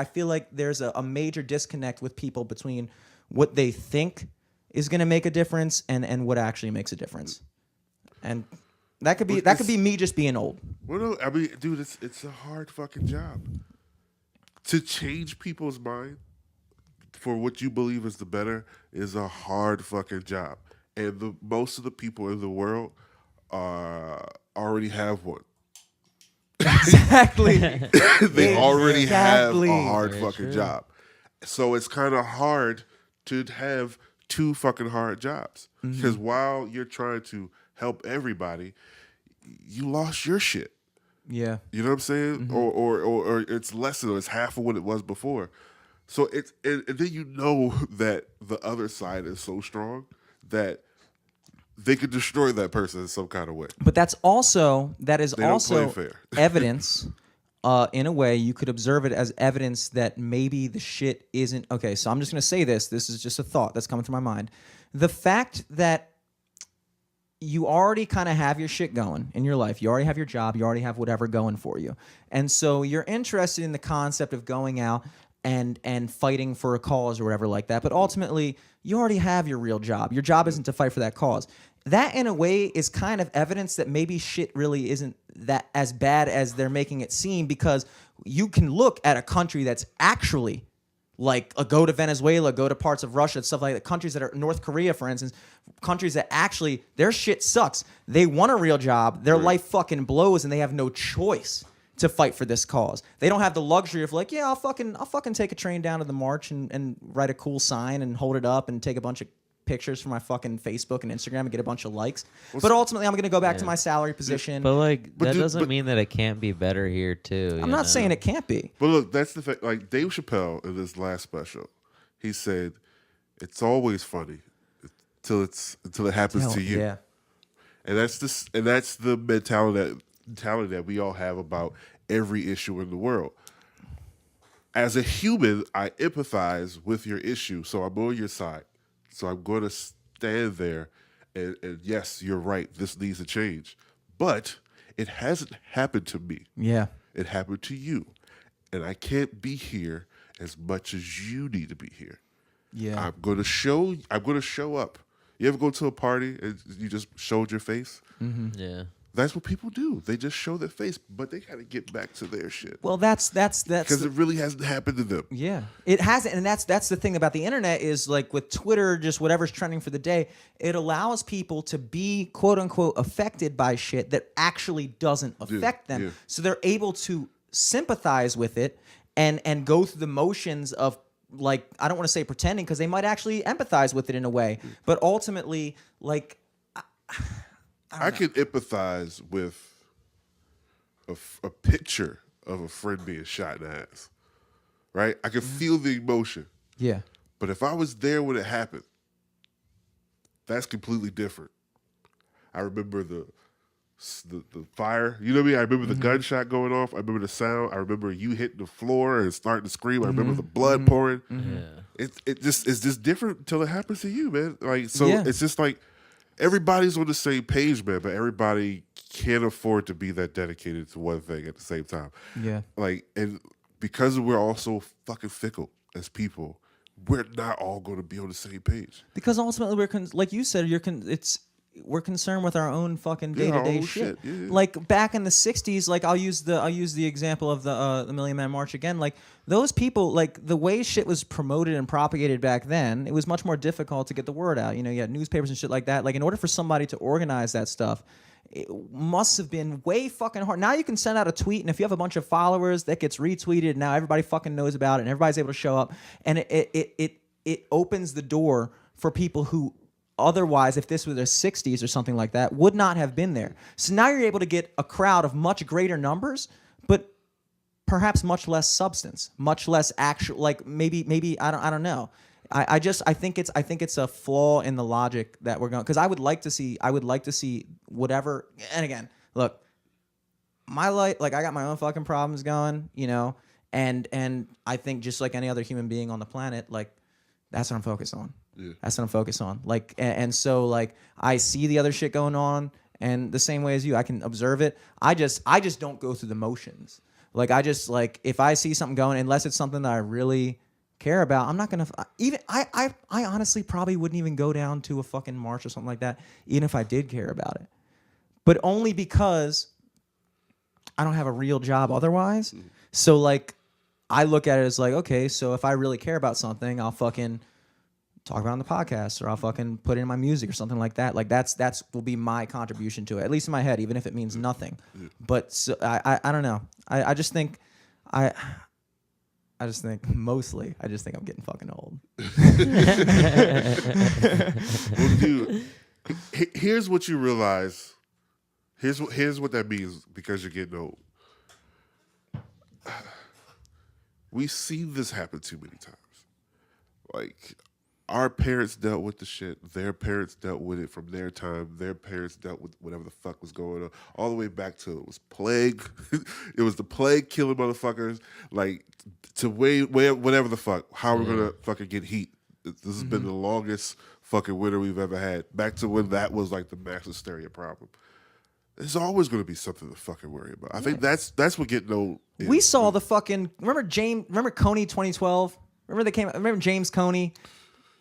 there's a major disconnect with people between what they think is going to make a difference and what actually makes a difference. And that could be me just being old. Well, no, I mean, dude, it's a hard fucking job to change people's mind for what you believe is the better is a hard fucking job. And most of the people in the world already have one. Exactly. They already have a hard Very fucking true. job. So it's kind of hard to have two fucking hard jobs. Because while you're trying to help everybody, you lost your shit. Yeah. You know what I'm saying? Or it's less than, or it's half of what it was before. So it's and then you know that the other side is so strong that they could destroy that person in some kind of way. But that is also don't play fair. evidence. In a way, you could observe it as evidence that maybe the shit isn't okay. So I'm just going to say this. This is just a thought that's coming through my mind. The fact that you already kind of have your shit going in your life. You already have your job. You already have whatever going for you. And so you're interested in the concept of going out and fighting for a cause or whatever like that. But ultimately, you already have your real job. Your job isn't to fight for that cause. That, in a way, is kind of evidence that maybe shit really isn't that as bad as they're making it seem, because you can look at a country that's actually like go to Venezuela, go to parts of Russia, stuff like that, countries that are North Korea, for instance, countries that actually their shit sucks. They want a real job. Their life fucking blows, and they have no choice to fight for this cause. They don't have the luxury of like, yeah, I'll fucking take a train down to the march and write a cool sign and hold it up and take a bunch of pictures for my fucking Facebook and Instagram and get a bunch of likes. But ultimately, I'm going to go back to my salary position. But like that doesn't mean that it can't be better here too. I'm not saying it can't be. But look, that's the fact. Like Dave Chappelle in this last special, he said, "It's always funny until it happens to you." Yeah. And that's the mentality that we all have about every issue in the world. As a human, I empathize with your issue, so I'm on your side. So I'm going to stand there and yes, you're right, this needs to change. But it hasn't happened to me. Yeah. It happened to you. And I can't be here as much as you need to be here. Yeah. I'm going to show up. You ever go to a party and you just showed your face? Mm-hmm. Yeah. That's what people do. They just show their face, but they got to get back to their shit. Well, that's because it really hasn't happened to them. Yeah, it hasn't, and that's the thing about the internet is like with Twitter, just whatever's trending for the day, it allows people to be quote unquote affected by shit that actually doesn't affect them. Yeah. So they're able to sympathize with it and go through the motions of, like, I don't want to say pretending, because they might actually empathize with it in a way, but ultimately, like, I can empathize with a picture of a friend being shot in the ass, right? I can feel the emotion. yeah. But if I was there when it happened, that's completely different. I remember the fire. You know what I mean? I remember the gunshot going off. I remember the sound. I remember you hitting the floor and starting to scream. I remember the blood pouring. Yeah. It's just different until it happens to you, man. Like, so Yeah. it's just like everybody's on the same page, man, but everybody can't afford to be that dedicated to one thing at the same time. Yeah. Like, and because we're all so fucking fickle, as people, we're not all going to be on the same page. Because ultimately, like you said, we're concerned with our own fucking day-to-day shit. Yeah. Like back in the '60s, like I'll use the example of the Million Man March again. Like those people, like the way shit was promoted and propagated back then, it was much more difficult to get the word out. You had newspapers and shit like that. Like in order for somebody to organize that stuff, it must have been way fucking hard. Now you can send out a tweet, and if you have a bunch of followers, that gets retweeted. And now everybody fucking knows about it, and everybody's able to show up, and it opens the door for people who otherwise, if this was the 60s or something like that, would not have been there. So now you're able to get a crowd of much greater numbers, but perhaps much less substance, much less actual. Like maybe I don't know. I think it's a flaw in the logic that we're going, because I would like to see whatever. And again, look, my life, like I got my own fucking problems going, and I think just like any other human being on the planet, like that's what I'm focused on. Yeah. That's what I'm focused on. Like, and so like I see the other shit going on, and the same way as you, I can observe it. I just don't go through the motions. Like I just like if I see something going, unless it's something that I really care about, I'm not gonna even. I honestly probably wouldn't even go down to a fucking march or something like that, even if I did care about it. But only because I don't have a real job otherwise. Mm. So like I look at it as like, okay, so if I really care about something, I'll fucking talk about it on the podcast, or I'll fucking put it in my music or something like that. Like that's will be my contribution to it, at least in my head, even if it means nothing. But so, I don't know. I just think mostly I'm getting fucking old. Well, dude, here's what you realize. Here's what that means because you're getting old. We see this happen too many times. Like, our parents dealt with the shit. Their parents dealt with it from their time. Their parents dealt with whatever the fuck was going on. All the way back to it was plague. It was the plague killing motherfuckers. Like, to whatever the fuck. How we're going to fucking get heat. This has been the longest fucking winter we've ever had. Back to when that was like the mass hysteria problem. There's always going to be something to fucking worry about. I think that's what getting old is. We saw the fucking... Remember Kony 2012? Remember James Kony?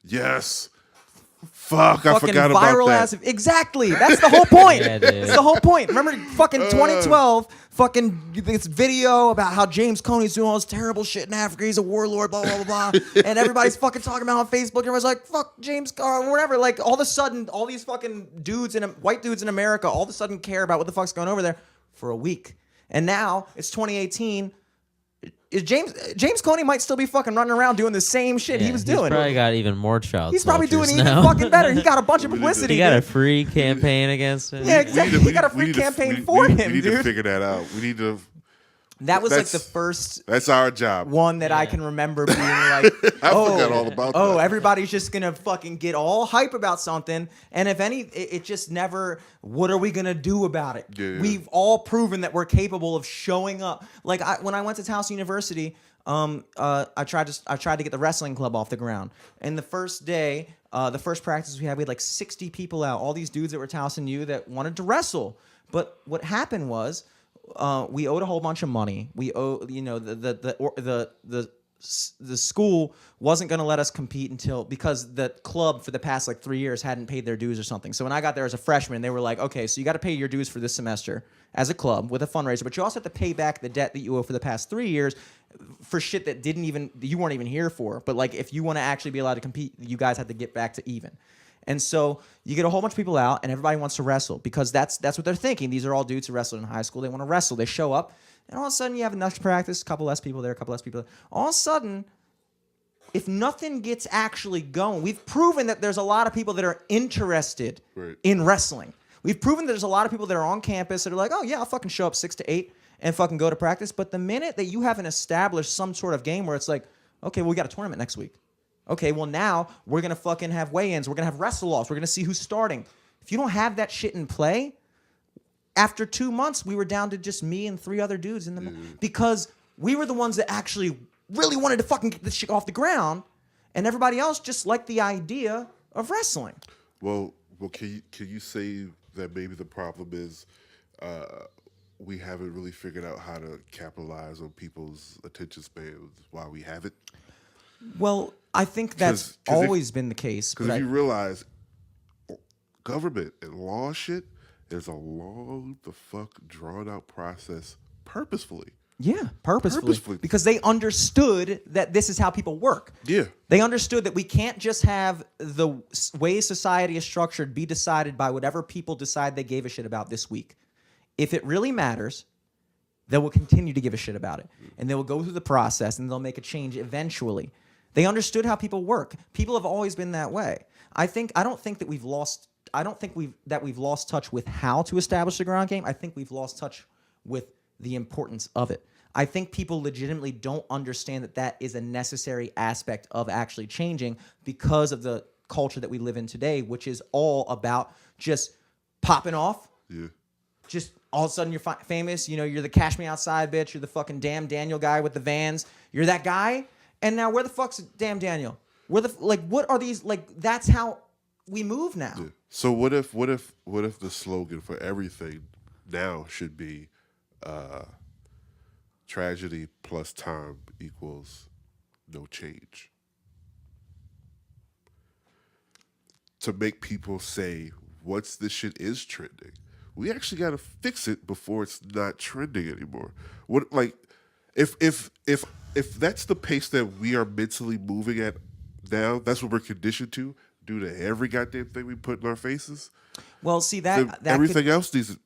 Yes. Fuck, I forgot viral about that. Exactly. That's the whole point. Yeah, dude. That's the whole point. Remember fucking 2012, fucking this video about how James Coney's doing all this terrible shit in Africa. He's a warlord, blah, blah, blah, blah. And everybody's fucking talking about it on Facebook. Everybody's like, fuck James, or whatever. Like, all of a sudden, all these fucking white dudes in America all of a sudden care about what the fuck's going over there for a week. And now, it's 2018. James Kony might still be fucking running around doing the same shit he was doing. He's probably got even more child. He's probably doing now. even fucking better. He got a bunch of publicity. He got a free campaign against him. Yeah, exactly. He got a free campaign for him, dude. We need to figure that out. We need to. That was like the first. That's our job. One that I can remember being like, I forgot all about that. Oh, everybody's just gonna fucking get all hype about something, and if any, it just never. What are we gonna do about it? Yeah. We've all proven that we're capable of showing up. Like when I went to Towson University, I tried to get the wrestling club off the ground, and the first day, the first practice we had like 60 people out, all these dudes that were Towson U that wanted to wrestle. But what happened was, we owed a whole bunch of money. We owe, the school wasn't going to let us compete because the club for the past like 3 years hadn't paid their dues or something. So when I got there as a freshman, they were like, okay, so you got to pay your dues for this semester as a club with a fundraiser, but you also have to pay back the debt that you owe for the past 3 years for shit that you weren't even here for. But like, if you want to actually be allowed to compete, you guys have to get back to even. And so you get a whole bunch of people out, and everybody wants to wrestle because that's what they're thinking. These are all dudes who wrestled in high school. They want to wrestle. They show up, and all of a sudden you have enough practice, a couple less people there, a couple less people there. All of a sudden, if nothing gets actually going, we've proven that there's a lot of people that are interested in wrestling. We've proven that there's a lot of people that are on campus that are like, oh, yeah, I'll fucking show up 6 to 8 and fucking go to practice. But the minute that you haven't established some sort of game where it's like, okay, well, we got a tournament next week. Okay, well, now we're going to fucking have weigh-ins. We're going to have wrestle-offs. We're going to see who's starting. If you don't have that shit in play, after 2 months, we were down to just me and 3 other dudes in the because we were the ones that actually really wanted to fucking get this shit off the ground, and everybody else just liked the idea of wrestling. Well, can you say that maybe the problem is we haven't really figured out how to capitalize on people's attention spans while we have it? Well, I think that's 'Cause always been the case. Because if you realize government and law shit is a long the fuck drawn out process purposefully. Yeah, purposefully. Because they understood that this is how people work. Yeah. They understood that we can't just have the way society is structured be decided by whatever people decide they gave a shit about this week. If it really matters, they will continue to give a shit about it. And they will go through the process and they'll make a change eventually. They understood how people work. People have always been that way. I don't think that we've lost touch with how to establish the ground game. I think we've lost touch with the importance of it. I think people legitimately don't understand that that is a necessary aspect of actually changing because of the culture that we live in today, which is all about just popping off. Yeah. Just all of a sudden you're famous. You know, you're the Cash Me Outside bitch. You're the fucking Damn Daniel guy with the Vans. You're that guy. And now where the fuck's Damn Daniel? What are these? Like, that's how we move now. Yeah. So what if the slogan for everything now should be tragedy plus time equals no change? To make people say, once this shit is trending, we actually got to fix it before it's not trending anymore. What, like, if that's the pace that we are mentally moving at now, that's what we're conditioned to due to every goddamn thing we put in our faces. Well, see that everything else needs to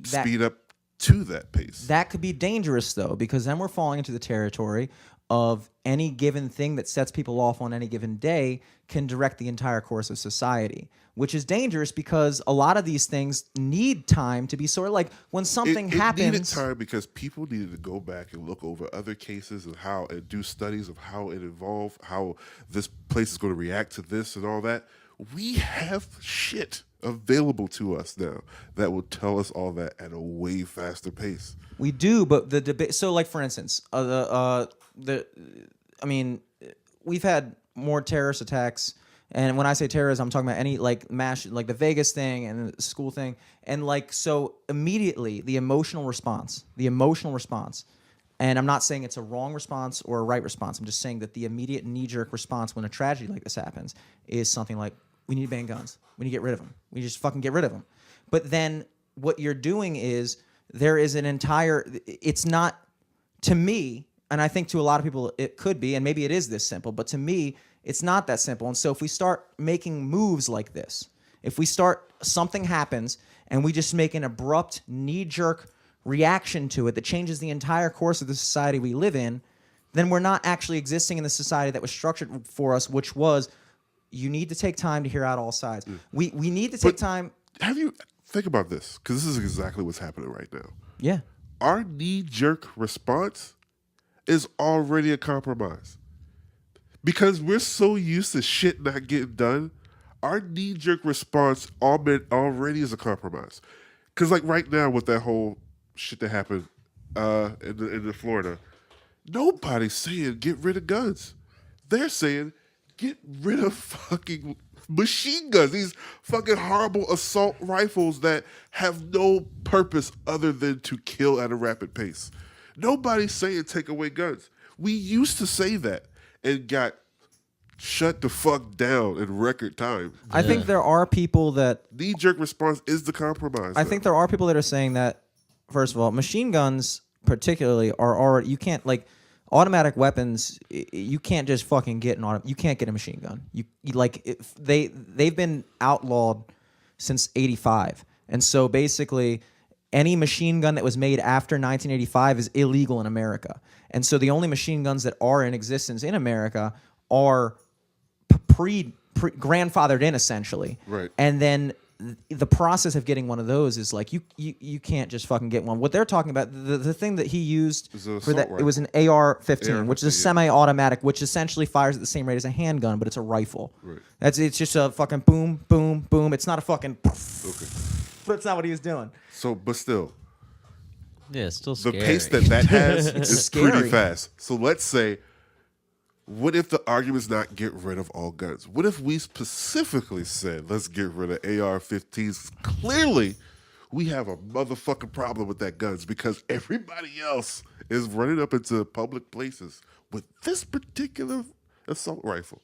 speed up to that pace. That could be dangerous though, because then we're falling into the territory of any given thing that sets people off on any given day can direct the entire course of society, which is dangerous because a lot of these things need time to be sort of like when something happens. It needed time because people needed to go back and look over other cases and do studies of how it evolved, how this place is going to react to this and all that. We have shit available to us now that will tell us all that at a way faster pace. We do, but the debate. So, like for instance, we've had more terrorist attacks, and when I say terrorism, I'm talking about any like mass, like the Vegas thing and the school thing, and like so immediately the emotional response, and I'm not saying it's a wrong response or a right response. I'm just saying that the immediate knee-jerk response when a tragedy like this happens is something like, we need to ban guns. We need to get rid of them. We just fucking get rid of them. But then what you're doing is there is an entire, it's not, to me, and I think to a lot of people it could be, and maybe it is this simple, but to me, it's not that simple. And so if we start making moves like this, if we start, something happens, and we just make an abrupt, knee-jerk reaction to it that changes the entire course of the society we live in, then we're not actually existing in the society that was structured for us, which was, you need to take time to hear out all sides. We need to take time. Think about this, because this is exactly what's happening right now. Yeah. Our knee-jerk response is already a compromise. Because we're so used to shit not getting done, our knee-jerk response already is a compromise. Because like right now with that whole shit that happened in Florida, nobody's saying get rid of guns. They're saying get rid of fucking machine guns. These fucking horrible assault rifles that have no purpose other than to kill at a rapid pace. Nobody's saying take away guns. We used to say that and got shut the fuck down in record time. I think there are people that... Knee-jerk response is the compromise. I think there are people that are saying that, first of all, machine guns particularly are already... You can't, like... Automatic weapons, you can't just fucking get you can't get a machine gun. They've been outlawed since '85, and so basically, any machine gun that was made after 1985 is illegal in America. And so the only machine guns that are in existence in America are grandfathered in essentially. Right. And then the process of getting one of those is like you can't just fucking get one. What they're talking about, the thing that he used for that, it was an AR15, which is a semi-automatic, which essentially fires at the same rate as a handgun, but it's a rifle. Right. It's just a fucking boom, boom, boom. It's not a fucking. Okay. That's not what he was doing. So, but still, yeah, it's still scary. The pace that has is scary. Pretty fast. So let's say, what if the argument's not get rid of all guns? What if we specifically said, let's get rid of AR-15s? Clearly, we have a motherfucking problem with that guns because everybody else is running up into public places with this particular assault rifle,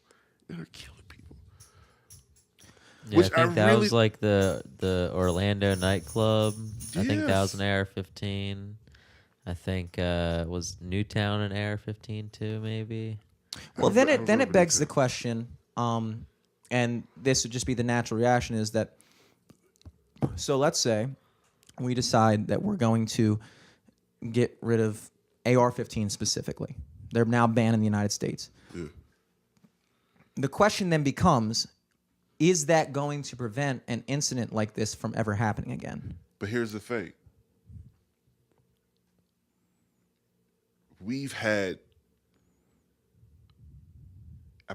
and they're killing people. Yeah, Which I think that really, was like the Orlando nightclub. I think that was Yes. an AR-15. I think was Newtown an AR-15 too, maybe. Well, I then don't remember it begs that. the question, and this would just be the natural reaction is that. So let's say we decide that we're going to get rid of AR-15 specifically. They're now banned in the United States. Yeah. The question then becomes, is that going to prevent an incident like this from ever happening again? But here's the thing. We've had, I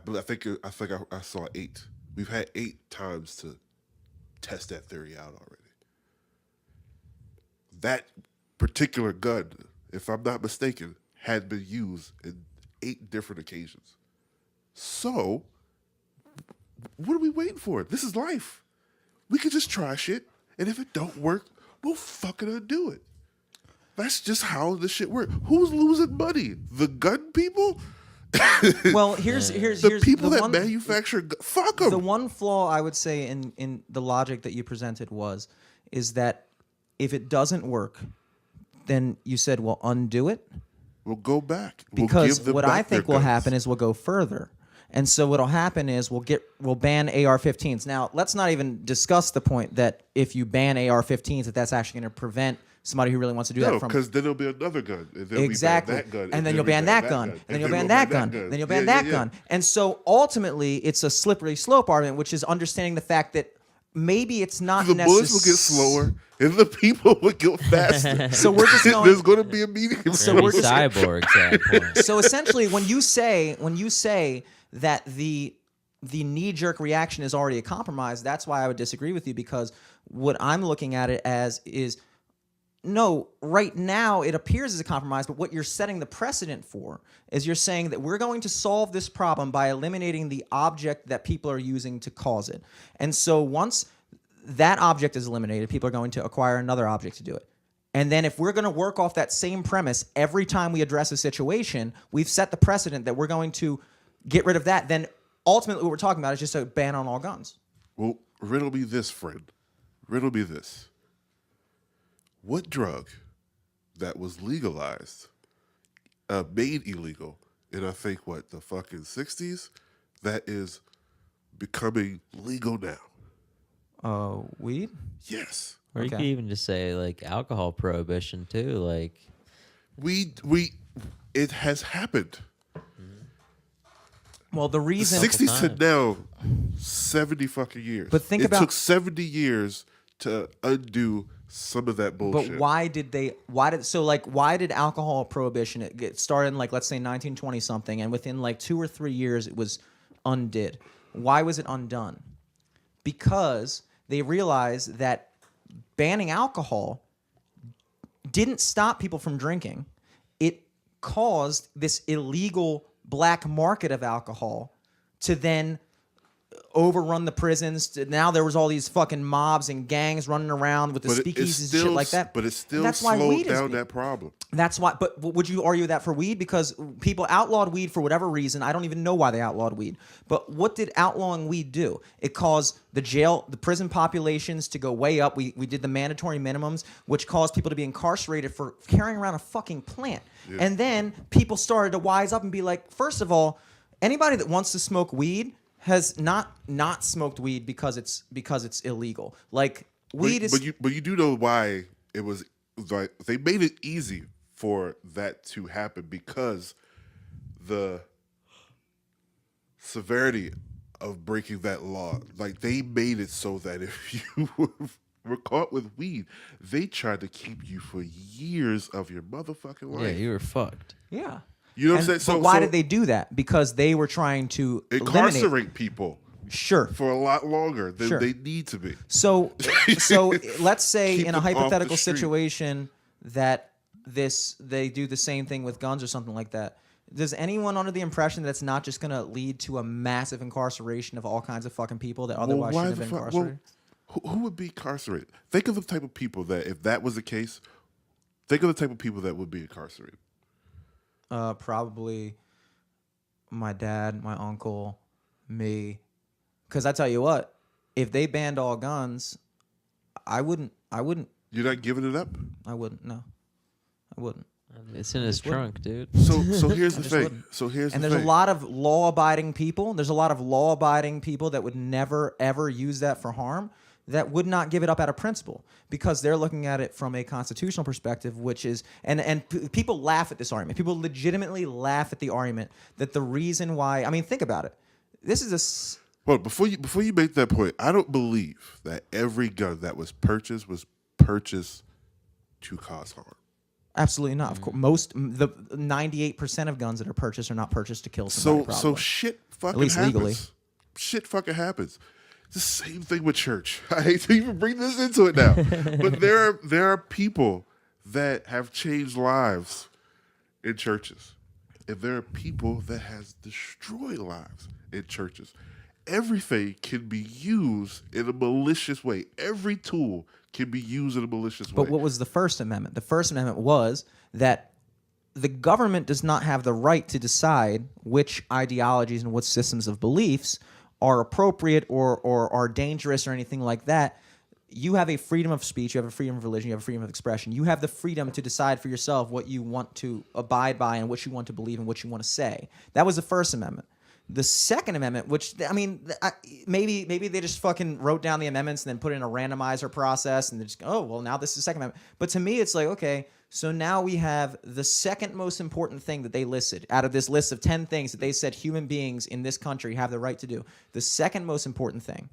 saw 8. We've had 8 times to test that theory out already. That particular gun, if I'm not mistaken, had been used in 8 different occasions. So, what are we waiting for? This is life. We could just try shit, and if it don't work, we'll fucking undo it. That's just how this shit works. Who's losing money? The gun people? Well, here's The people the that one, manufacture fuck them. the one flaw I would say in the logic that you presented is that if it doesn't work, then you said, well, undo it. We'll go back. Because we'll give them what back I think their will guns. happen is we'll go further. And so what'll happen is we'll ban AR-15s. Now, let's not even discuss the point that if you ban AR-15s, that's actually going to prevent somebody who really wants to do that No, from because then there'll be another gun. And then exactly. We ban that gun, And then you'll we ban that gun. And then you'll ban that gun. Then you'll ban that gun. And so ultimately, it's a slippery slope argument, which is understanding the fact that maybe it's not The bullets will get slower, and the people will get faster. So we're just going. There's going to be a medium. So We're we're just cyborgs at that point. So essentially, when you say that the knee-jerk reaction is already a compromise, that's why I would disagree with you, because what I'm looking at it as is, no, right now it appears as a compromise, but what you're setting the precedent for is you're saying that we're going to solve this problem by eliminating the object that people are using to cause it. And so once that object is eliminated, people are going to acquire another object to do it. And then if we're going to work off that same premise every time we address a situation, we've set the precedent that we're going to get rid of that. Then ultimately what we're talking about is just a ban on all guns. Well, riddle me this, friend. Riddle me this. What drug that was legalized, made illegal in, I think, the fucking 60s, that is becoming legal now? Weed? Yes. Or you Okay. could even just say like alcohol prohibition too. Like It has happened. Well, the reason 60s to now, 70 fucking years. But think it about- took 70 years to undo some of that bullshit. But why did alcohol prohibition get started in, like, let's say 1920 something, and within like 2 or 3 years it was undid? Why was it undone? Because they realized that banning alcohol didn't stop people from drinking. It caused this illegal black market of alcohol to then overrun the prisons. Now there was all these fucking mobs and gangs running around with the speakeasies and shit like that. But it still That's why slowed weed is down big. that problem. That's why. But would you argue that for weed? Because people outlawed weed for whatever reason. I don't even know why they outlawed weed. But what did outlawing weed do? It caused the prison populations to go way up. We did the mandatory minimums, which caused people to be incarcerated for carrying around a fucking plant. Yeah. And then people started to wise up and be like, first of all, anybody that wants to smoke weed has not smoked weed because it's illegal. Like weed is. But you do know why it was like they made it easy for that to happen, because the severity of breaking that law, like they made it so that if you were caught with weed, they tried to keep you for years of your motherfucking life. yeah, you were fucked. Yeah. You know what I'm saying? But why did they do that? Because they were trying to incarcerate people Sure. for a lot longer than Sure. they need to be. So let's say Keep in a them off the hypothetical street. situation that they do the same thing with guns or something like that. Does anyone under the impression that it's not just going to lead to a massive incarceration of all kinds of fucking people that otherwise why should have the been fuck- incarcerated? Who would be incarcerated? Think of the type of people that, if that was the case, think of the type of people that would be incarcerated. Probably my dad, my uncle, me. Because I tell you what, if they banned all guns, I wouldn't. You're not giving it up? I wouldn't. No, I wouldn't. It's in his trunk, dude. So here's the just thing. wouldn't. So here's And the there's thing. a lot of law-abiding people. There's a lot of law-abiding people that would never, ever use that for harm, that would not give it up out of principle because they're looking at it from a constitutional perspective, which is, people laugh at this argument. People legitimately laugh at the argument that the reason why, I mean, think about it. This is Well, before you make that point, I don't believe that every gun that was purchased to cause harm. absolutely not. Of course, the 98% of guns that are purchased are not purchased to kill somebody. So probably. shit fucking At least happens. legally. Shit fucking happens. It's the same thing with church. I hate to even bring this into it now, but there are people that have changed lives in churches, and there are people that has destroyed lives in churches. Everything can be used in a malicious way. Every tool can be used in a malicious way. But what was the First Amendment? The First Amendment was that the government does not have the right to decide which ideologies and what systems of beliefs are appropriate or are dangerous or anything like that. You have a freedom of speech, you have a freedom of religion, you have a freedom of expression. You have the freedom to decide for yourself what you want to abide by and what you want to believe and what you want to say. That was the First Amendment. The Second Amendment, which, I mean, maybe they just fucking wrote down the amendments and then put it in a randomizer process and they just go, oh, well, now this is the Second Amendment. But to me, it's like, okay, so now we have the second most important thing that they listed out of this list of 10 things that they said human beings in this country have the right to do. The second most important thing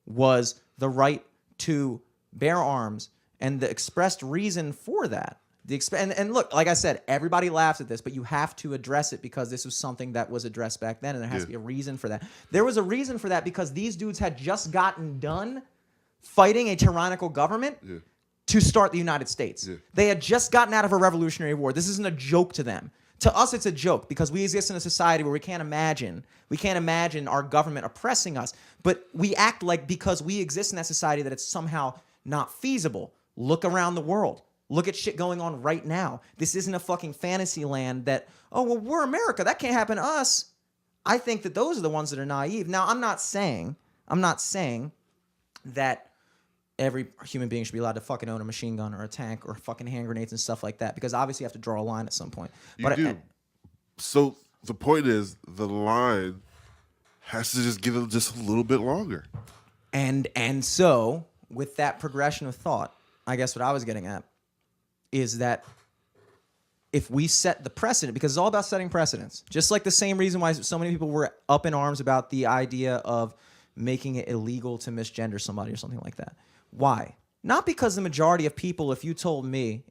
was the right to bear arms, and the expressed reason for that. And look, like I said, everybody laughs at this, but you have to address it because this was something that was addressed back then, and there has to be a reason for that. There was a reason for that because these dudes had just gotten done fighting a tyrannical government to start the United States. They had just gotten out of a revolutionary war. This isn't a joke to them. To us, it's a joke because we exist in a society where we can't imagine our government oppressing us, but we act like because we exist in that society that it's somehow not feasible. Look around the world. Look at shit going on right now. This isn't a fucking fantasy land that, oh, well, we're America. That can't happen to us. I think that those are the ones that are naive. Now, I'm not saying that every human being should be allowed to fucking own a machine gun or a tank or fucking hand grenades and stuff like that, because obviously you have to draw a line at some point. You do. So the point is the line has to just get just a little bit longer. And so with that progression of thought, I guess what I was getting at is that if we set the precedent, because it's all about setting precedents, just like the same reason why so many people were up in arms about the idea of making it illegal to misgender somebody or something like that. Why? Not because the majority of people, if you told me,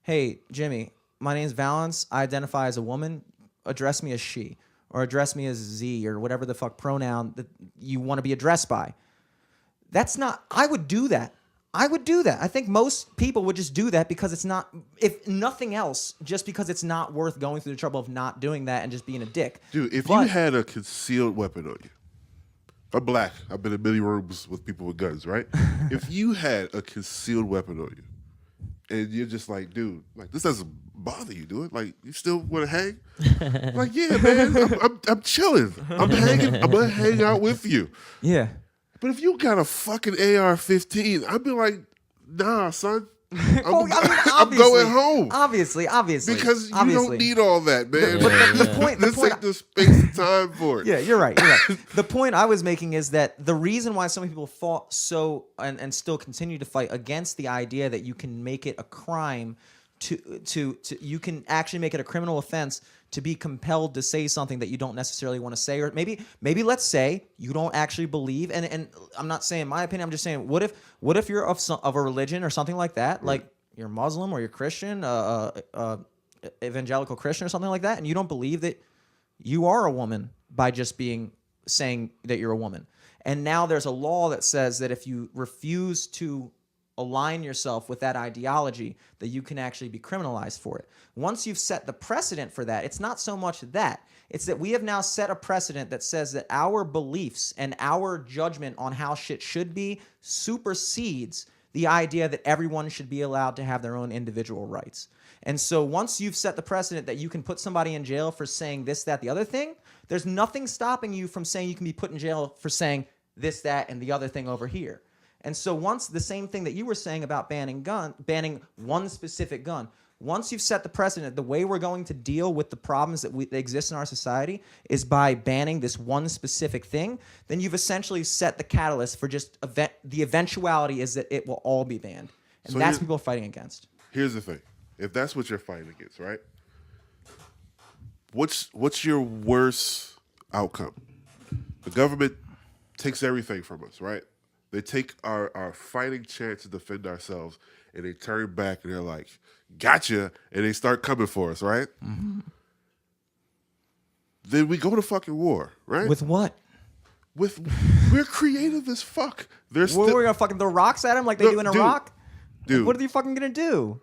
hey, Jimmy, my name's Valance, I identify as a woman, address me as she, or address me as Z, or whatever the fuck pronoun that you want to be addressed by. That's not, I would do that. I think most people would just do that because it's not, if nothing else, just because it's not worth going through the trouble of not doing that and just being a dick. Dude, if you had a concealed weapon on you, I'm black. I've been in many rooms with people with guns, right? If you had a concealed weapon on you, and you're just like, dude, like this doesn't bother you, do it? Like you still want to hang? Like, yeah, man, I'm chilling. I'm gonna hang out with you. Yeah. But if you got a fucking AR-15, I'd be like, nah, son. I'm going home. Obviously. Because you don't need all that, man. The point, ain't the space and time for it. Yeah, you're right. The point I was making is that the reason why so many people fought so and still continue to fight against the idea that you can make it a crime to you can actually make it a criminal offense to be compelled to say something that you don't necessarily want to say, or maybe let's say you don't actually believe, and I'm not saying my opinion, I'm just saying what if you're of a religion or something like that, like you're Muslim or you're Christian, evangelical Christian or something like that, and you don't believe that you are a woman by just saying that you're a woman, and now there's a law that says that if you refuse to align yourself with that ideology, that you can actually be criminalized for it. Once you've set the precedent for that, it's not so much that. It's that we have now set a precedent that says that our beliefs and our judgment on how shit should be supersedes the idea that everyone should be allowed to have their own individual rights. And so once you've set the precedent that you can put somebody in jail for saying this, that, the other thing, there's nothing stopping you from saying you can be put in jail for saying this, that, and the other thing over here. And so once the same thing that you were saying about banning one specific gun, once you've set the precedent, the way we're going to deal with the problems that exist in our society is by banning this one specific thing, then you've essentially set the catalyst for just the eventuality is that it will all be banned. And so that's what people are fighting against. Here's the thing. If that's what you're fighting against, right? What's your worst outcome? The government takes everything from us, right? They take our fighting chance to defend ourselves, and they turn back and they're like, gotcha, and they start coming for us, right? Mm-hmm. Then we go to fucking war, right? With what? We're creative as fuck. We're gonna fucking throw rocks at them like they do in Iraq? Dude. What are you fucking gonna do?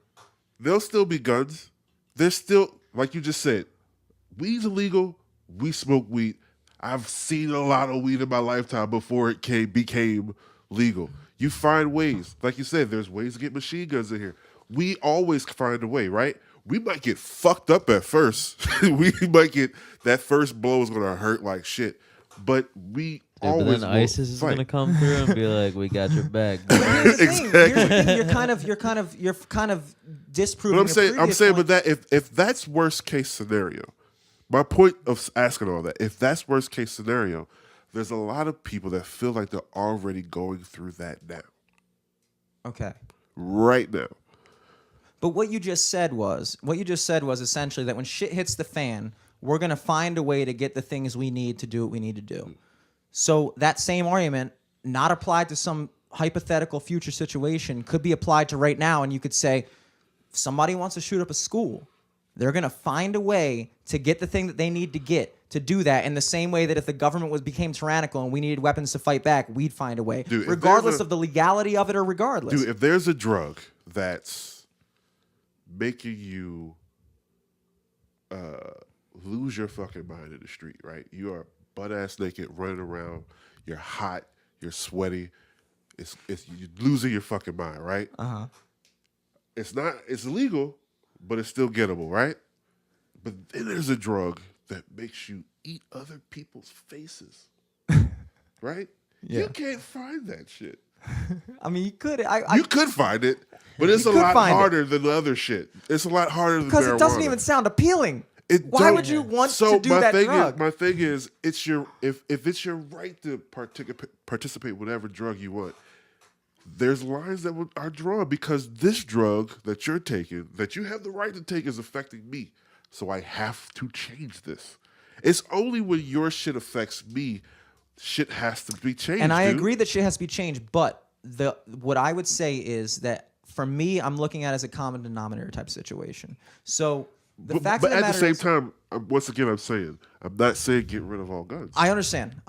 There'll still be guns. There's still, like you just said, weed's illegal. We smoke weed. I've seen a lot of weed in my lifetime before it became legal. You find ways. Like you said, there's ways to get machine guns in here. We always find a way, right? We might get fucked up at first. We might get, that first blow is going to hurt like shit. But we always but then ISIS is going to come through and be like, we got your back. Exactly. Here's the thing. You're kind of disproving. But I'm saying, but that if that's worst case scenario, my point of asking all that, if that's worst case scenario, there's a lot of people that feel like they're already going through that now. Okay. Right now. But what you just said was essentially that when shit hits the fan, we're going to find a way to get the things we need to do what we need to do. So that same argument, not applied to some hypothetical future situation, could be applied to right now. And you could say, if somebody wants to shoot up a school, they're going to find a way to get the thing that they need to get to do that, in the same way that if the government became tyrannical and we needed weapons to fight back, we'd find a way, regardless of the legality of it or regardless. Dude, if there's a drug that's making you lose your fucking mind in the street, right? You are butt-ass naked, running around, you're hot, you're sweaty, you're losing your fucking mind, right? Uh-huh. It's illegal, but it's still gettable, right? But then there's a drug that makes you eat other people's faces, right? Yeah. You can't find that shit. I mean, you could. You could find it, but it's a lot harder than the other shit. It's a lot harder than marijuana. Because it doesn't even sound appealing. Why would you want to do that drug? My thing is, it's your if it's your right to participate in whatever drug you want, there's lines that are drawn, because this drug that you're taking, that you have the right to take, is affecting me. So I have to change this. It's only when your shit affects me, shit has to be changed. And I agree that shit has to be changed. But what I would say is that for me, I'm looking at it as a common denominator type situation. So the fact of the matter is, at the same time, once again, I'm not saying get rid of all guns. I understand.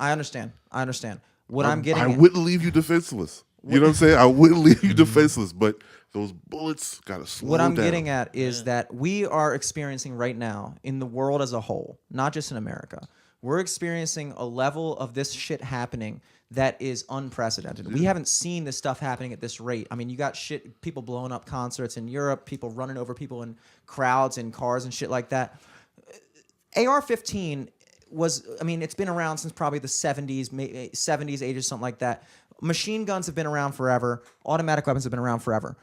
What I'm getting I wouldn't leave you defenseless. You know what I'm saying? I wouldn't leave you defenseless, but those bullets gotta slow down. What I'm getting at is that we are experiencing right now in the world as a whole, not just in America, we're experiencing a level of this shit happening that is unprecedented. Yeah. We haven't seen this stuff happening at this rate. I mean, you got people blowing up concerts in Europe, people running over people in crowds in cars and shit like that. AR-15 it's been around since probably the 70s, 80s, something like that. Machine guns have been around forever. Automatic weapons have been around forever.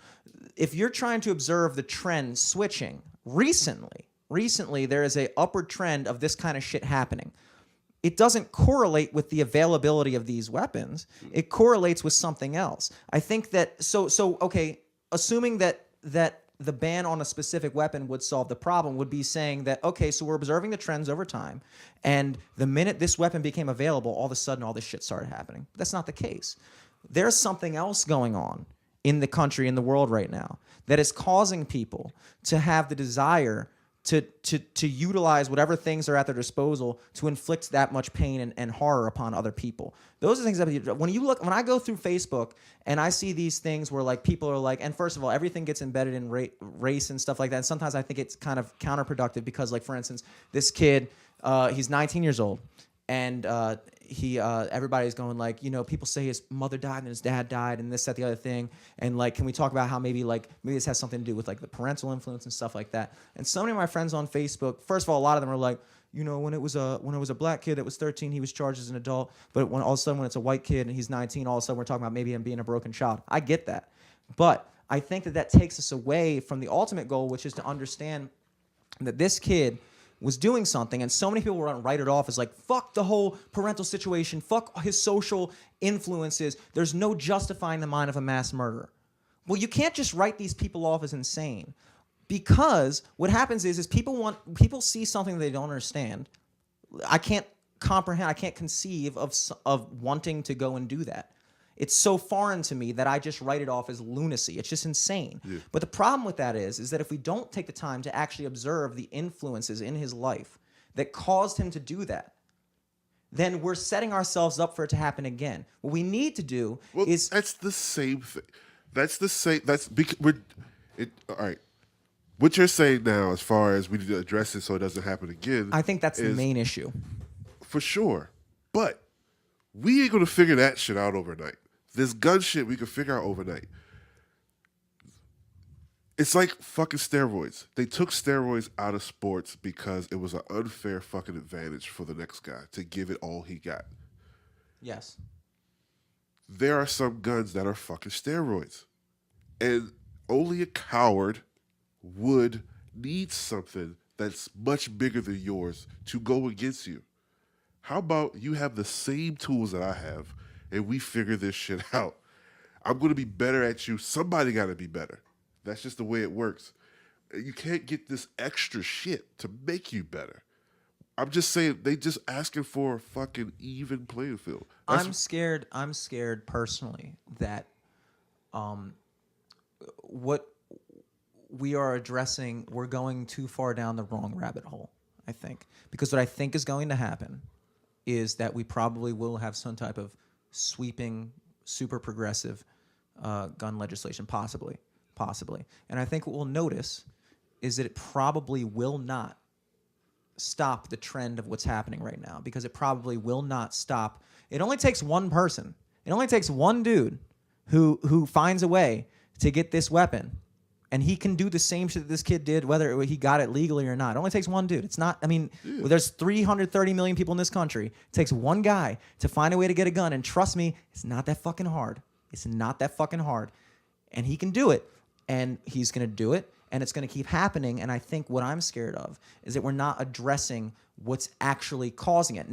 If you're trying to observe the trend switching, recently there is a upward trend of this kind of shit happening. It doesn't correlate with the availability of these weapons. It correlates with something else. I think that, okay, assuming that the ban on a specific weapon would solve the problem, would be saying that, okay, so we're observing the trends over time, and the minute this weapon became available, all of a sudden all this shit started happening. That's not the case. There's something else going on in the country, in the world right now, that is causing people to have the desire to utilize whatever things are at their disposal to inflict that much pain and horror upon other people. Those are things that when I go through Facebook and I see these things where like people are like, and first of all, everything gets embedded in race and stuff like that. And sometimes I think it's kind of counterproductive because, like, for instance, this kid, he's 19 years old, and everybody's going like, people say his mother died and his dad died and this, that, the other thing. And like, can we talk about how maybe this has something to do with like the parental influence and stuff like that? And so many of my friends on Facebook, first of all, a lot of them are like, when it was a black kid that was 13, he was charged as an adult. But when all of a sudden when it's a white kid and he's 19, all of a sudden we're talking about maybe him being a broken child. I get that. But I think that takes us away from the ultimate goal, which is to understand that this kid was doing something, and so many people were write it off as like, fuck the whole parental situation, fuck his social influences. There's no justifying the mind of a mass murderer. Well, you can't just write these people off as insane, because what happens is people see something they don't understand. I can't comprehend, I can't conceive of wanting to go and do that. It's so foreign to me that I just write it off as lunacy. It's just insane. Yeah. But the problem with that is that if we don't take the time to actually observe the influences in his life that caused him to do that, then we're setting ourselves up for it to happen again. What we need to do is... That's the same thing. That's the same... all right. What you're saying now, as far as we need to address it so it doesn't happen again... I think that's the main issue. For sure. But we ain't going to figure that shit out overnight. This gun shit we can figure out overnight. It's like fucking steroids. They took steroids out of sports because it was an unfair fucking advantage for the next guy to give it all he got. Yes. There are some guns that are fucking steroids. And only a coward would need something that's much bigger than yours to go against you. How about you have the same tools that I have, and we figure this shit out? I'm going to be better at you. Somebody got to be better. That's just the way it works. You can't get this extra shit to make you better. I'm just saying, they just asking for a fucking even playing field. I'm scared personally that what we are addressing, we're going too far down the wrong rabbit hole, I think. Because what I think is going to happen is that we probably will have some type of sweeping, super progressive gun legislation, possibly. And I think what we'll notice is that it probably will not stop the trend of what's happening right now, because it probably will not stop. It only takes one person. It only takes one dude who finds a way to get this weapon, and he can do the same shit that this kid did, whether he got it legally or not. It only takes one dude. It's not, there's 330 million people in this country. It takes one guy to find a way to get a gun, and trust me, it's not that fucking hard. It's not that fucking hard. And he can do it, and he's going to do it, and it's going to keep happening. And I think what I'm scared of is that we're not addressing what's actually causing it.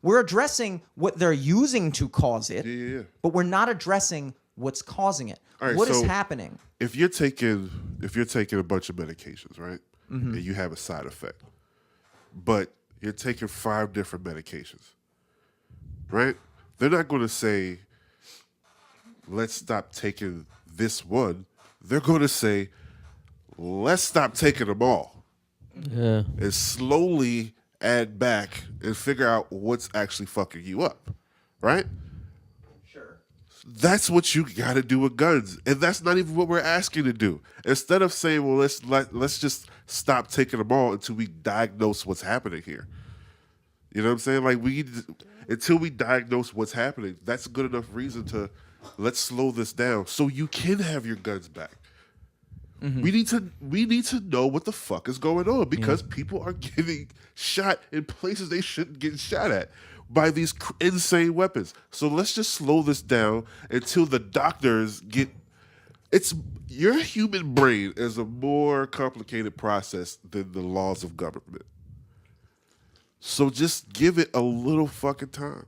We're addressing what they're using to cause it, but we're not addressing what's causing it. Right, what is happening? If you're taking a bunch of medications, right, and you have a side effect, but you're taking 5 different medications, right? They're not going to say, let's stop taking this one. They're going to say, let's stop taking them all. Yeah. And slowly add back and figure out what's actually fucking you up, right? Sure. That's what you got to do with guns, and that's not even what we're asking to do. Instead of saying, well, let's just stop taking them all until we diagnose what's happening here. You know what I'm saying? Like, until we diagnose what's happening, that's a good enough reason to let's slow this down so you can have your guns back. Mm-hmm. We need to know what the fuck is going on, because people are getting shot in places they shouldn't get shot at by these insane weapons. So let's just slow this down until the doctors get... Your human brain is a more complicated process than the laws of government. So just give it a little fucking time.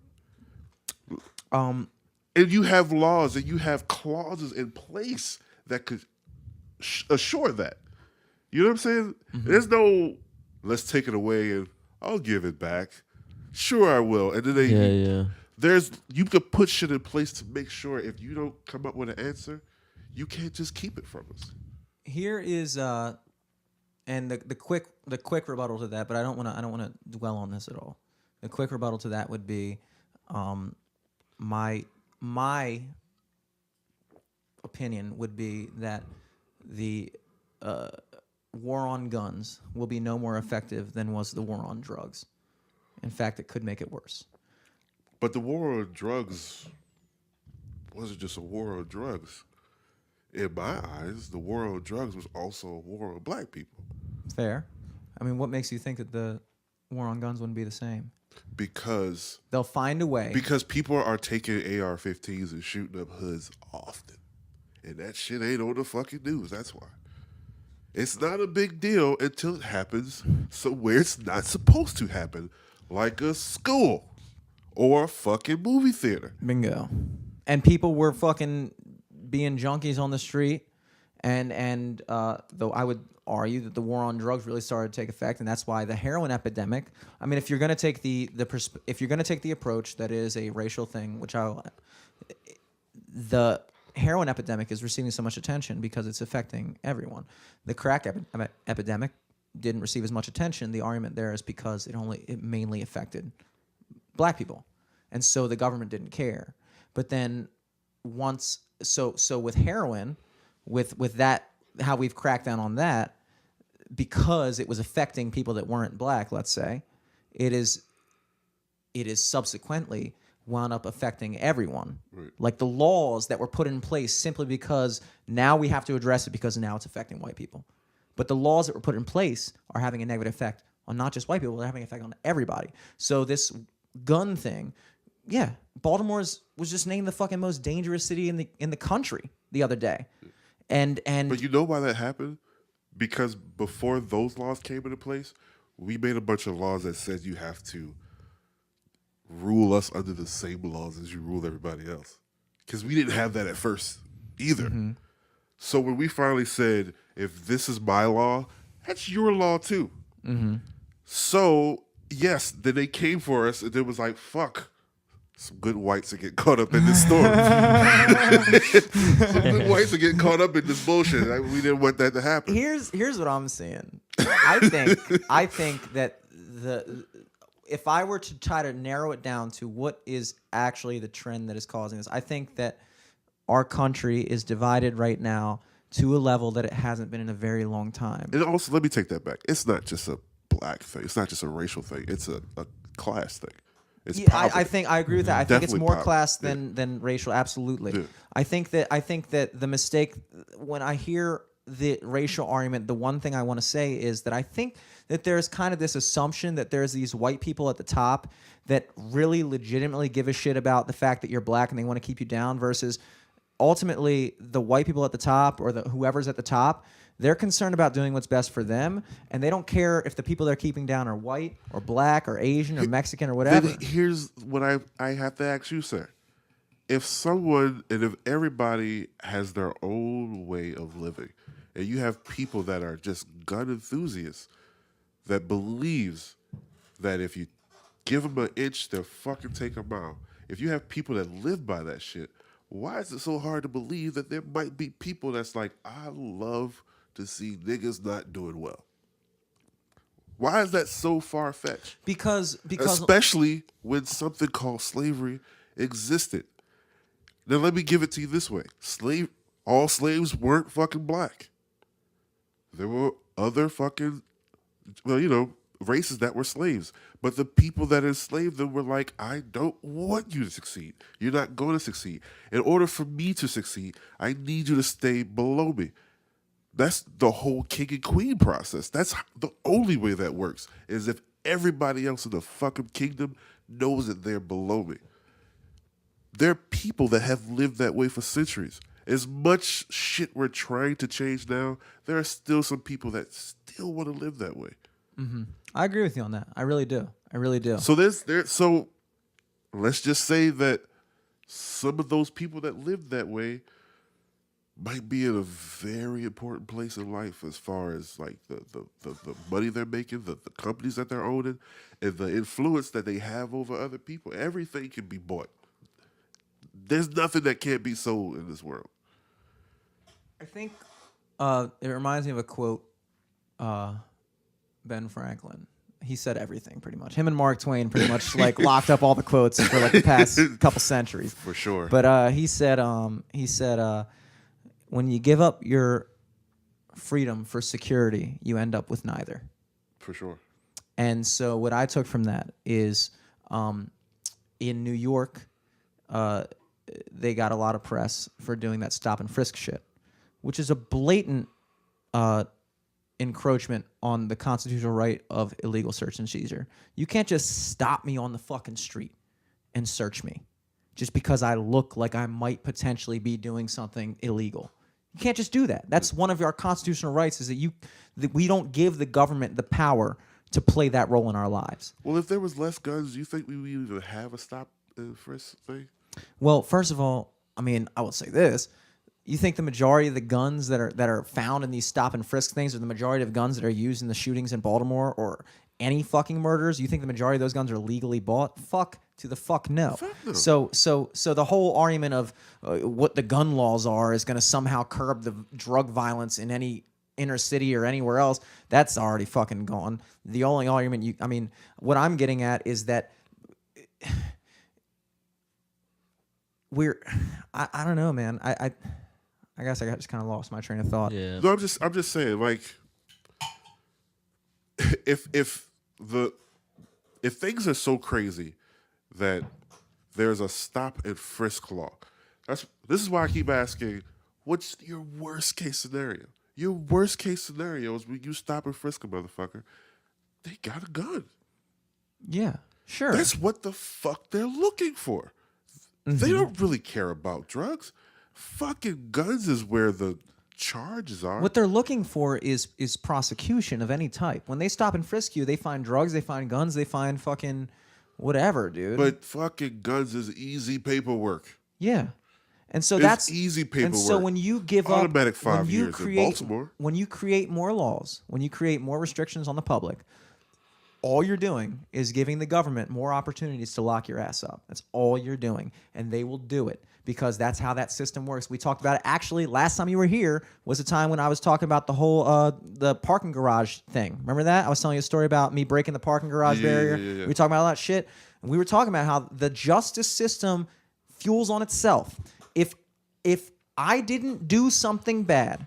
And you have laws and you have clauses in place that could assure that. You know what I'm saying? Mm-hmm. There's no, let's take it away and I'll give it back. Sure, I will. And then you could put shit in place to make sure if you don't come up with an answer, you can't just keep it from us. Here is and the quick rebuttal to that, but I don't want to dwell on this at all. The quick rebuttal to that would be my opinion would be that the war on guns will be no more effective than was the war on drugs. In fact, it could make it worse. But the war on drugs wasn't just a war on drugs. In my eyes, the war on drugs was also a war on black people. Fair. I mean, what makes you think that the war on guns wouldn't be the same? Because they'll find a way. Because people are taking AR-15s and shooting up hoods often. And that shit ain't on the fucking news. That's why. It's not a big deal until it happens somewhere it's not supposed to happen. Like a school or a fucking movie theater. Bingo. And people were fucking being junkies on the street. And though I would argue that the war on drugs really started to take effect, and that's why the heroin epidemic. I mean, if you're going to take if you're going to take the approach that is a racial thing, which the heroin epidemic is receiving so much attention because it's affecting everyone. The crack epidemic didn't receive as much attention. The argument there is because it mainly affected black people, and so the government didn't care. But then so with heroin, with that, how we've cracked down on that, because it was affecting people that weren't black, let's say, it is subsequently wound up affecting everyone. Right. Like the laws that were put in place simply because now we have to address it because now it's affecting white people. But the laws that were put in place are having a negative effect on not just white people, they're having an effect on everybody. So this gun thing, yeah, Baltimore was just named the fucking most dangerous city in the country the other day. And But you know why that happened? Because before those laws came into place, we made a bunch of laws that said you have to rule us under the same laws as you rule everybody else. Because we didn't have that at first either. Mm-hmm. So when we finally said, if this is my law, that's your law too. Mm-hmm. So, yes, then they came for us and it was like, fuck. Some good whites are getting caught up in this storm. Some good whites are getting caught up in this bullshit. We didn't want that to happen. Here's what I'm saying. I think that if I were to try to narrow it down to what is actually the trend that is causing this, I think that our country is divided right now to a level that it hasn't been in a very long time. And also, let me take that back. It's not just a black thing. It's not just a racial thing. It's a class thing. It's I think I agree with that. I think it's more class than racial. Absolutely. Yeah. I think that the mistake when I hear the racial argument, the one thing I want to say is that I think that there's kind of this assumption that there's these white people at the top that really legitimately give a shit about the fact that you're black and they want to keep you down, versus ultimately the white people at the top or whoever's at the top, they're concerned about doing what's best for them, and they don't care if the people they're keeping down are white or black or Asian or Mexican or whatever. Then here's what I have to ask you, sir. If everybody has their own way of living, and you have people that are just gun enthusiasts that believes that if you give them an inch, they'll fucking take a mile. If you have people that live by that shit, why is it so hard to believe that there might be people that's like, I love to see niggas not doing well? Why is that so far-fetched? Because especially when something called slavery existed. Now let me give it to you this way. All slaves weren't fucking black. There were other fucking, races that were slaves. But the people that enslaved them were like, I don't want you to succeed. You're not going to succeed. In order for me to succeed, I need you to stay below me. That's the whole king and queen process. That's the only way that works, is if everybody else in the fucking kingdom knows that they're below me. There are people that have lived that way for centuries. As much shit we're trying to change now, there are still some people that still want to live that way. Mm-hmm. I agree with you on that. I really do. So so let's just say that some of those people that live that way might be in a very important place in life as far as like the money they're making, the companies that they're owning, and the influence that they have over other people. Everything can be bought. There's nothing that can't be sold in this world. I think it reminds me of a quote, Ben Franklin. He said everything pretty much. Him and Mark Twain pretty much like locked up all the quotes for like the past couple centuries. For sure. But he said when you give up your freedom for security, you end up with neither. For sure. And so what I took from that is in New York, they got a lot of press for doing that stop and frisk shit, which is a blatant encroachment on the constitutional right of illegal search and seizure. You can't just stop me on the fucking street and search me just because I look like I might potentially be doing something illegal. You can't just do that. That's one of our constitutional rights, is that we don't give the government the power to play that role in our lives. Well, if there was less guns, do you think we would even have a stop and frisk thing? Well, first of all, I mean, I will say this. You think the majority of the guns that are found in these stop and frisk things are the majority of guns that are used in the shootings in Baltimore or any fucking murders? You think the majority of those guns are legally bought? Fuck to the fuck no. Fuck no. So the whole argument of what the gun laws are is going to somehow curb the drug violence in any inner city or anywhere else, that's already fucking gone. The only argument what I'm getting at is that I don't know, man. I guess I just kind of lost my train of thought. Yeah. No, I'm just saying, like, if things are so crazy that there's a stop and frisk law, this is why I keep asking, what's your worst case scenario? Your worst case scenario is when you stop and frisk a motherfucker, they got a gun. Yeah, sure. That's what the fuck they're looking for. Mm-hmm. They don't really care about drugs. Fucking guns is where the charges are. What they're looking for is prosecution of any type. When they stop and frisk you, they find drugs, they find guns, they find fucking whatever, dude. But fucking guns is easy paperwork. Yeah. And so that's easy paperwork. And so when you give automatic up, 5 years in Baltimore, when you create more laws, when you create more restrictions on the public, all you're doing is giving the government more opportunities to lock your ass up. That's all you're doing, and they will do it because that's how that system works. We talked about it. Actually, last time you were here was a time when I was talking about the whole the parking garage thing. Remember that? I was telling you a story about me breaking the parking garage barrier. Yeah. We were talking about all that shit, and we were talking about how the justice system fuels on itself. If I didn't do something bad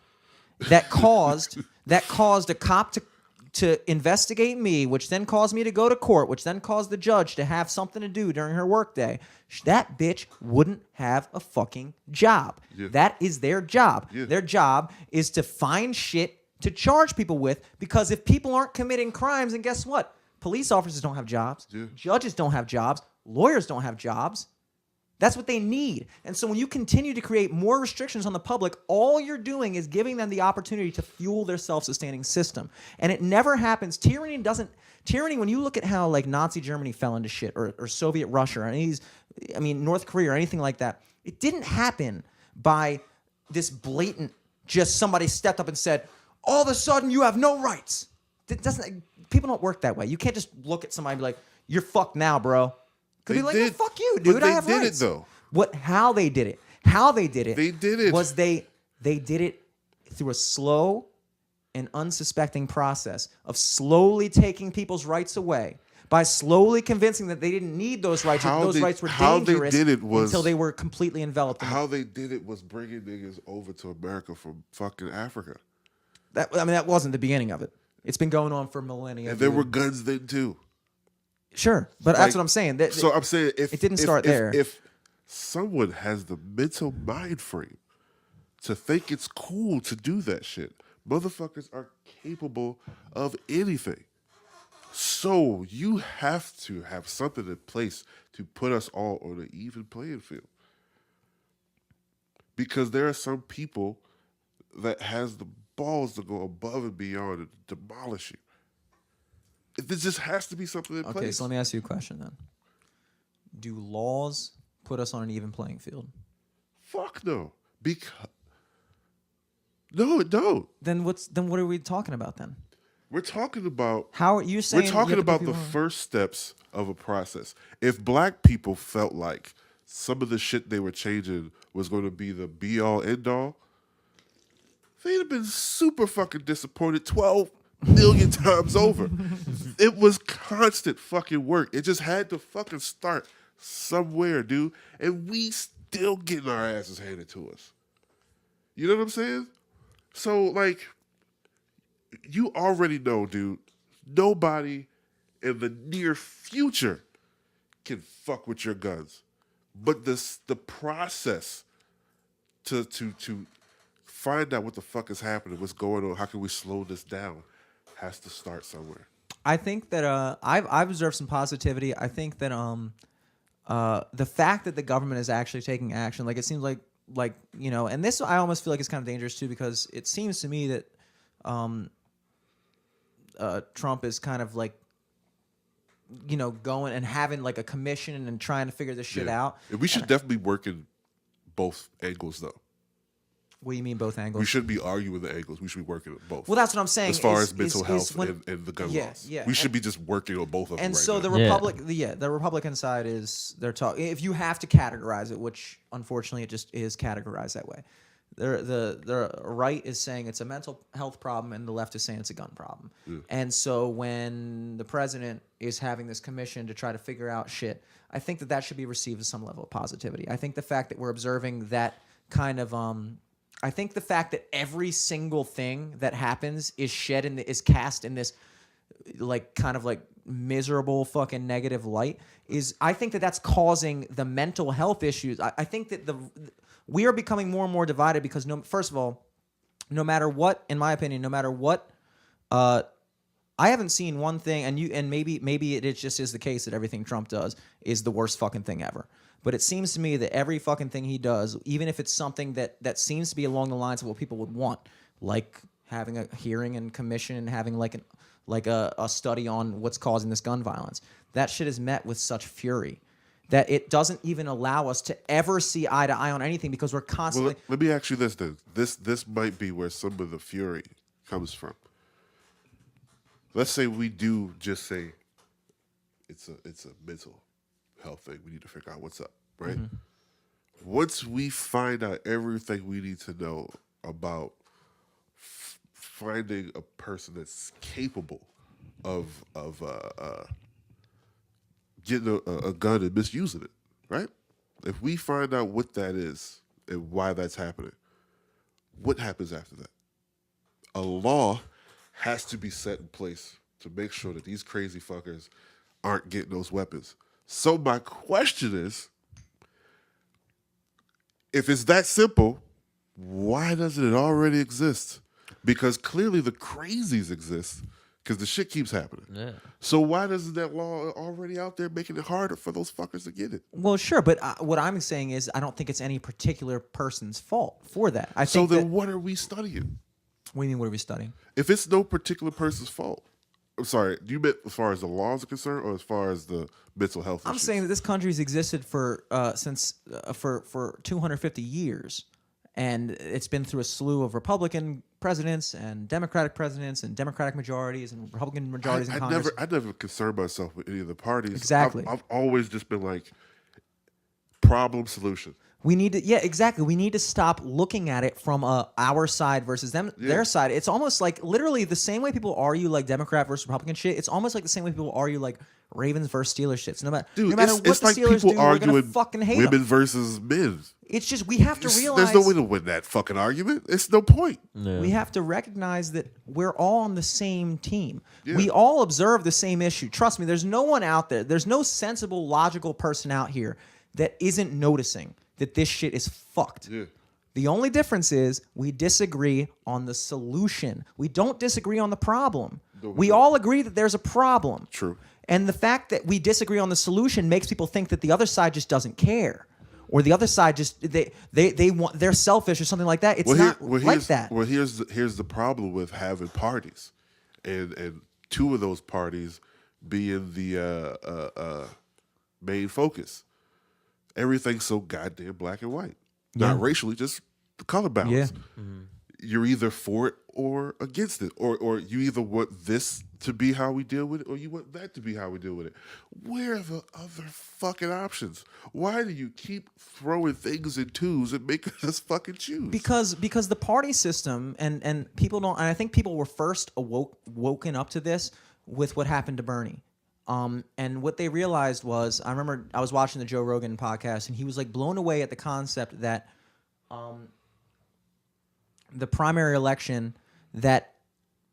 that caused a cop to investigate me, which then caused me to go to court, which then caused the judge to have something to do during her workday, that bitch wouldn't have a fucking job. Yeah. That is their job. Yeah. Their job is to find shit to charge people with, because if people aren't committing crimes, then guess what? Police officers don't have jobs. Yeah. Judges don't have jobs. Lawyers don't have jobs. That's what they need. And so when you continue to create more restrictions on the public, all you're doing is giving them the opportunity to fuel their self-sustaining system. And it never happens. Tyranny, when you look at how like Nazi Germany fell into shit, or Soviet Russia, or North Korea or anything like that, it didn't happen by this blatant, just somebody stepped up and said, all of a sudden you have no rights. People don't work that way. You can't just look at somebody and be like, you're fucked now, bro. Could be like, well, fuck you, dude. I have rights. They did it though. How they did it? They did it. Was they did it through a slow and unsuspecting process of slowly taking people's rights away by slowly convincing that they didn't need those rights. Those rights were dangerous until they were completely enveloped. How they did it was bringing niggas over to America from fucking Africa. That wasn't the beginning of it. It's been going on for millennia. And there were guns then too. Sure, but that's what I'm saying. So I'm saying it didn't start there. If someone has the mental mind frame to think it's cool to do that shit, motherfuckers are capable of anything. So you have to have something in place to put us all on an even playing field. Because there are some people that has the balls to go above and beyond and demolish you. There just has to be something in place. Okay, so let me ask you a question then. Do laws put us on an even playing field? Fuck no. No, it don't. Then what are we talking about then? We're talking about how you saying we're talking about the first steps of a process. If black people felt like some of the shit they were changing was going to be the be all end all, they'd have been super fucking disappointed 12 million times over. It was constant fucking work. It just had to fucking start somewhere, dude. And we still getting our asses handed to us. You know what I'm saying? So, like, you already know, dude, nobody in the near future can fuck with your guns, but the process to find out what the fuck is happening, what's going on, how can we slow this down, has to start somewhere. I think that I've observed some positivity. I think that the fact that the government is actually taking action, like it seems like and this I almost feel like it's kind of dangerous too, because it seems to me that Trump is kind of like going and having like a commission and trying to figure this shit out. And we should definitely work in both angles though. What do you mean both angles? We shouldn't be arguing the angles. We should be working on both. Well, that's what I'm saying. As far as mental health and the gun laws. Yeah. We should be just working on both of them. And right so now. the Republican side is they're talking. If you have to categorize it, which unfortunately it just is categorized that way, the right is saying it's a mental health problem, and the left is saying it's a gun problem. Yeah. And so when the president is having this commission to try to figure out shit, I think that should be received as some level of positivity. I think the fact that we're observing that kind of I think the fact that every single thing that happens is is cast in this like kind of like miserable fucking negative light I think that that's causing the mental health issues. I think that we are becoming more and more divided because first of all, no matter what, in my opinion, no matter what, I haven't seen one thing, and maybe it just is the case that everything Trump does is the worst fucking thing ever. But it seems to me that every fucking thing he does, even if it's something that seems to be along the lines of what people would want, like having a hearing and commission and having like a study on what's causing this gun violence, that shit is met with such fury that it doesn't even allow us to ever see eye to eye on anything because we're constantly. Well, let me ask you this then. This might be where some of the fury comes from. Let's say we do just say it's a mental health thing. We need to figure out what's up, right? Mm-hmm. Once we find out everything we need to know about finding a person that's capable of getting a gun and misusing it, right? If we find out what that is and why that's happening, what happens after that? A law has to be set in place to make sure that these crazy fuckers aren't getting those weapons. So my question is, if it's that simple, why doesn't it already exist? Because clearly the crazies exist because the shit keeps happening. Yeah. So why doesn't that law already out there making it harder for those fuckers to get it? Well, sure, but what I'm saying is I don't think it's any particular person's fault for that. What are we studying? What do you mean, what are we studying? If it's no particular person's fault. I'm sorry, do you mean as far as the laws are concerned or as far as the mental health issues? I'm saying that this country's existed for 250 years. And it's been through a slew of Republican presidents and Democratic presidents and Democratic majorities and Republican majorities in Congress. I never concerned myself with any of the parties. Exactly. I've always just been like, problem, solution. We need to, yeah, exactly. We need to stop looking at it from our side versus their side. It's almost like literally the same way people argue like Democrat versus Republican shit. It's almost like the same way people argue like Ravens versus Steelers shit. So no matter what the like Steelers do, we're gonna fucking hate women them. Versus men. It's just we have to realize there's no way to win that fucking argument. It's no point. No. We have to recognize that we're all on the same team. Yeah. We all observe the same issue. Trust me, there's no one out there. There's no sensible, logical person out here that isn't noticing that this shit is fucked. Yeah. The only difference is we disagree on the solution. We don't disagree on the problem. We all agree that there's a problem. True. And the fact that we disagree on the solution makes people think that the other side just doesn't care. Or the other side just they want, they're selfish or something like that. It's not like that. Well, here's the problem with having parties, and two of those parties being the main focus. Everything's so goddamn black and white, not racially, just the color balance. Yeah. Mm-hmm. You're either for it or against it, or you either want this to be how we deal with it, or you want that to be how we deal with it. Where are the other fucking options? Why do you keep throwing things in twos and making us fucking choose? Because the party system and people don't. And I think people were first woken up to this with what happened to Bernie. And what they realized was, I remember I was watching the Joe Rogan podcast, and he was like blown away at the concept that the primary election, that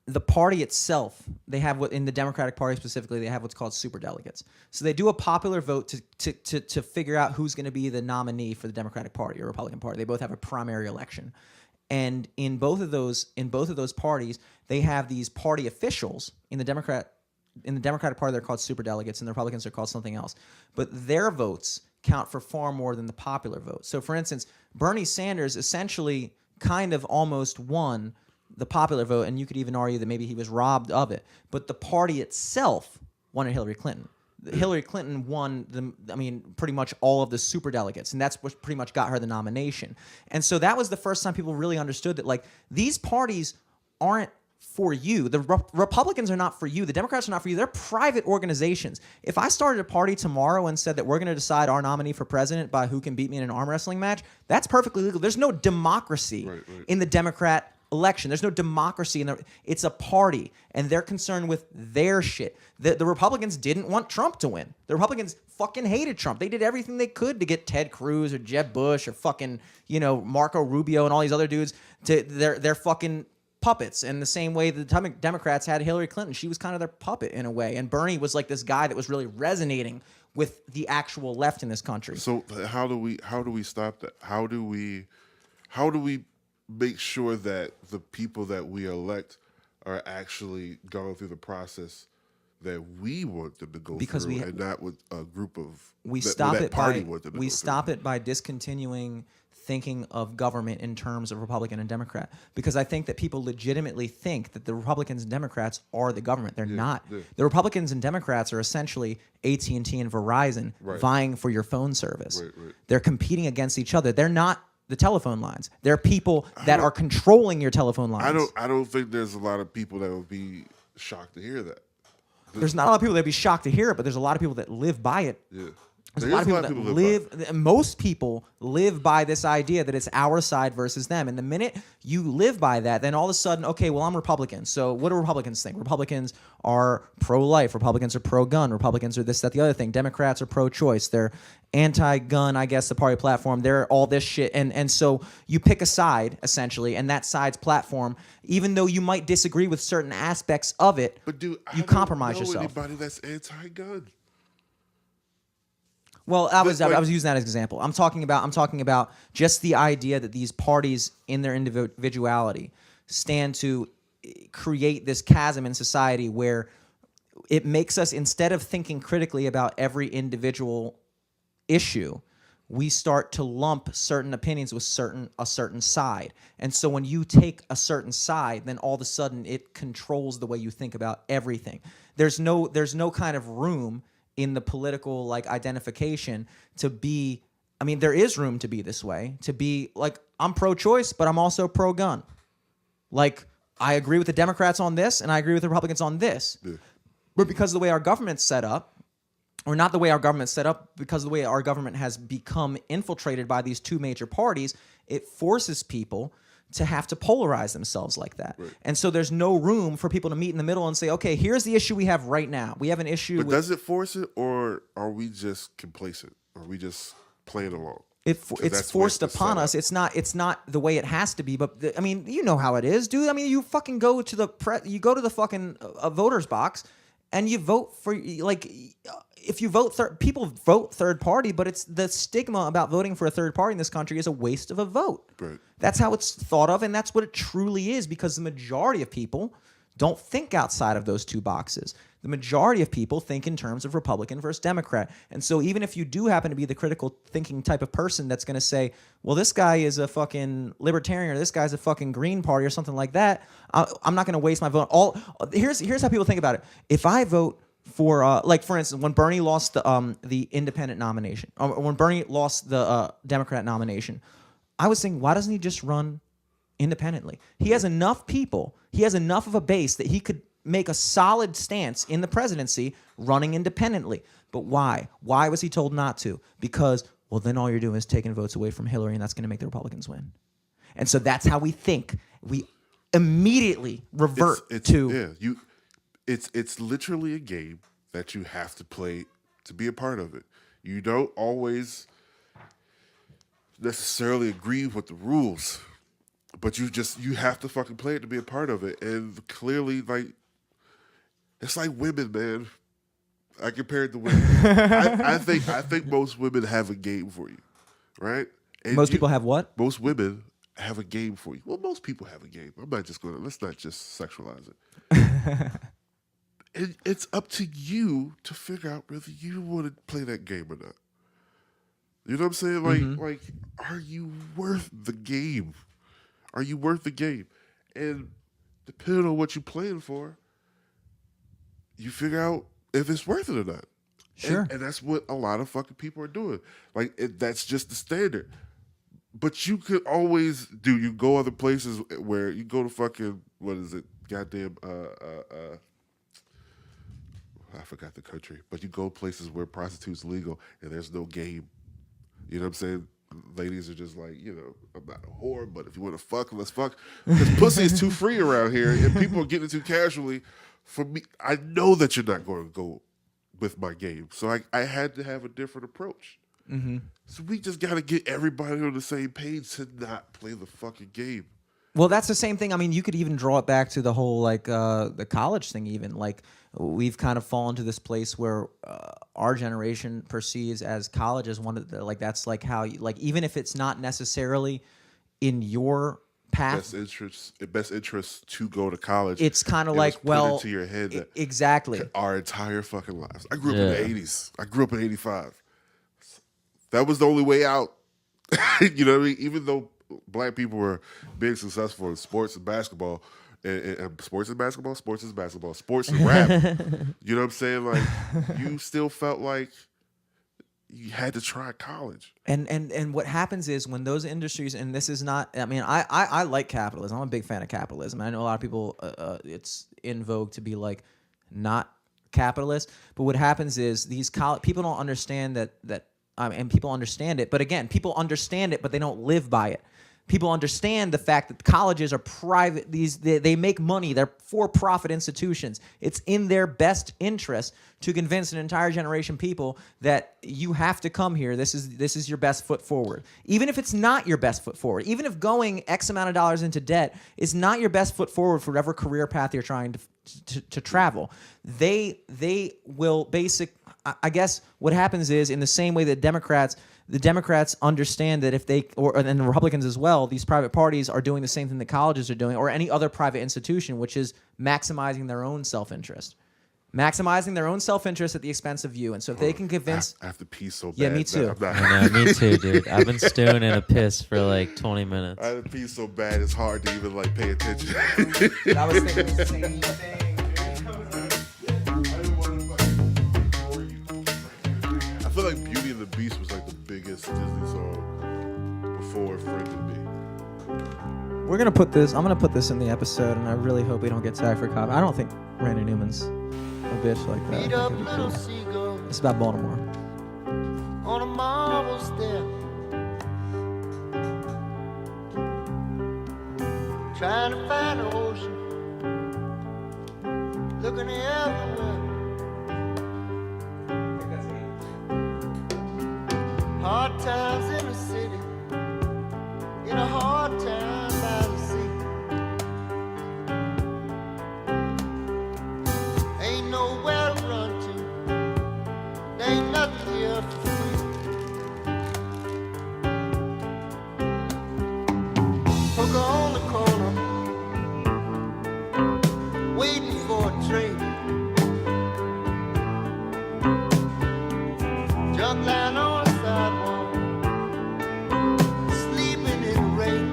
the party itself, they have what in the Democratic Party specifically, they have what's called superdelegates. So they do a popular vote to figure out who's going to be the nominee for the Democratic Party or Republican Party. They both have a primary election, and in both of those parties, they have these party officials. In the Democratic Party, they're called superdelegates, and the Republicans are called something else. But their votes count for far more than the popular vote. So, for instance, Bernie Sanders essentially kind of almost won the popular vote, and you could even argue that maybe he was robbed of it. But the party itself wanted Hillary Clinton. Hillary Clinton won pretty much all of the superdelegates, and that's what pretty much got her the nomination. And so that was the first time people really understood that, like, these parties aren't for you. The Republicans are not for you. The Democrats are not for you. They're private organizations. If I started a party tomorrow and said that we're going to decide our nominee for president by who can beat me in an arm wrestling match, that's perfectly legal. There's no democracy in the Democrat election. There's no democracy in it's a party, and they're concerned with their shit. The Republicans didn't want Trump to win. The Republicans fucking hated Trump. They did everything they could to get Ted Cruz or Jeb Bush or fucking, Marco Rubio and all these other dudes to their fucking puppets. In the same way the Democrats had Hillary Clinton. She was kind of their puppet in a way, and Bernie was like this guy that was really resonating with the actual left in this country. So how do we stop that? How do we make sure that the people that we elect are actually going through the process that we want them to go through, and not with a group of stop it by discontinuing thinking of government in terms of Republican and Democrat, because I think that people legitimately think that the Republicans and Democrats are the government. They're not. Yeah. The Republicans and Democrats are essentially AT&T and Verizon vying for your phone service. They're competing against each other. They're not the telephone lines. They're people that are controlling your telephone lines. I don't think there's a lot of people that would be shocked to hear that. There's not a lot of people that would be shocked to hear it, but there's a lot of people that live by it. Yeah. There's a lot of people that live. Most people live by this idea that it's our side versus them. And the minute you live by that, then all of a sudden, okay, well, I'm Republican. So what do Republicans think? Republicans are pro-life. Republicans are pro-gun. Republicans are this, that, the other thing. Democrats are pro-choice. They're anti-gun, I guess, the party platform. They're all this shit. And so you pick a side, essentially, and that side's platform, even though you might disagree with certain aspects of it, but dude, you compromise yourself. Anybody that's anti-gun. Well, I was using that as an example. I'm talking about just the idea that these parties, in their individuality, stand to create this chasm in society where it makes us, instead of thinking critically about every individual issue, we start to lump certain opinions with a certain side. And so when you take a certain side, then all of a sudden it controls the way you think about everything. There's no kind of room in the political identification to be, there is room to be this way, to be like, I'm pro-choice, but I'm also pro-gun. Like, I agree with the Democrats on this, and I agree with the Republicans on this. Yeah. But because of the way our government's set up, or not the way our government's set up, because of the way our government has become infiltrated by these two major parties, it forces people to have to polarize themselves like that. Right. And so there's no room for people to meet in the middle and say, okay, here's the issue we have right now. We have an issue But does it force it, or are we just complacent? Are we just playing along? It's forced upon us. It's not the way it has to be. But you know how it is, dude. You fucking go to the fucking voter's box, and you vote for, if you vote people vote third party, but it's the stigma about voting for a third party in this country is a waste of a vote. Right. That's how it's thought of, and that's what it truly is, because the majority of people don't think outside of those two boxes. The majority of people think in terms of Republican versus Democrat. And so even if you do happen to be the critical thinking type of person that's going to say, well, this guy is a fucking libertarian, or this guy's a fucking Green Party or something like that, I'm not going to waste my vote. Here's how people think about it. If I vote for, for instance, when Bernie lost the independent nomination, or when Bernie lost the Democrat nomination, I was thinking, why doesn't he just run independently? He has enough people, he has enough of a base that he could make a solid stance in the presidency running independently. But why? Why was he told not to? Because, well, then all you're doing is taking votes away from Hillary, and that's going to make the Republicans win. And so that's how we think. We immediately revert to... Yeah, it's literally a game that you have to play to be a part of it. You don't always necessarily agree with the rules, But you have to fucking play it to be a part of it. And clearly, like, it's like women, man. I compare it to women. I think most women have a game for you, right? And Most people have what? Most women have a game for you. Well, most people have a game. Let's not just sexualize it. And it's up to you to figure out whether you want to play that game or not. You know what I'm saying? Like, are you worth the game? Are you worth the game? And depending on what you're playing for, you figure out if it's worth it or not. Sure. And that's what a lot of fucking people are doing. Like, that's just the standard. But you could always you go other places where you go to fucking, what is it? Goddamn, I forgot the country. But you go places where prostitute's legal and there's no game. You know what I'm saying? Ladies are just like, I'm not a whore, but if you want to fuck, let's fuck. Because pussy is too free around here and people are getting it too casually. For me, I know that you're not going to go with my game. So I had to have a different approach. Mm-hmm. So we just got to get everybody on the same page to not play the fucking game. Well, that's the same thing. I mean, you could even draw it back to the whole, like, the college thing even. Like, we've kind of fallen to this place where our generation perceives as college as one of the, like, that's like how, even if it's not necessarily in your path. Best interest to go to college. It's kind of like, well, into your head that exactly. Our entire fucking lives. I grew up in the 80s. I grew up in 85. That was the only way out. You know what I mean? Even though black people were being successful in sports and basketball, and sports and basketball, sports and basketball, sports and rap. You know what I'm saying? Like, you still felt like you had to try college. And what happens is when those industries, and this is not, I mean, I like capitalism. I'm a big fan of capitalism. I know a lot of people, it's in vogue to be like not capitalist. But what happens is these people don't understand that and people understand it. But again, people understand it, but they don't live by it. People understand the fact that colleges are private. They make money. They're for-profit institutions. It's in their best interest to convince an entire generation of people that you have to come here. This is your best foot forward. Even if it's not your best foot forward, even if going X amount of dollars into debt is not your best foot forward for whatever career path you're trying to travel, they will I guess what happens is, in the same way that the Democrats understand that if and the Republicans as well, these private parties are doing the same thing that colleges are doing, or any other private institution, which is maximizing their own self-interest. Maximizing their own self-interest at the expense of you. And so if they can convince... I have to pee so bad. Yeah, me too. I know, me too, dude. I've been stewing in a piss for like 20 minutes. I have to pee so bad, it's hard to even like pay attention. I was thinking the same thing. I feel like Beauty and the Beast was like the biggest Disney song before Friend and Me. I'm gonna put this in the episode, and I really hope we don't get tagged for copy. I don't think Randy Newman's a bitch like that. I think it'd be cool. It's about Baltimore. On a marble step, trying to find an ocean, looking everywhere. Hard times in the city, in a hard time by the sea. Ain't nowhere to run to, there ain't nothing here for free. Hooker on the corner, waiting for a train. Junk line on sidewalk, sleeping in the rain.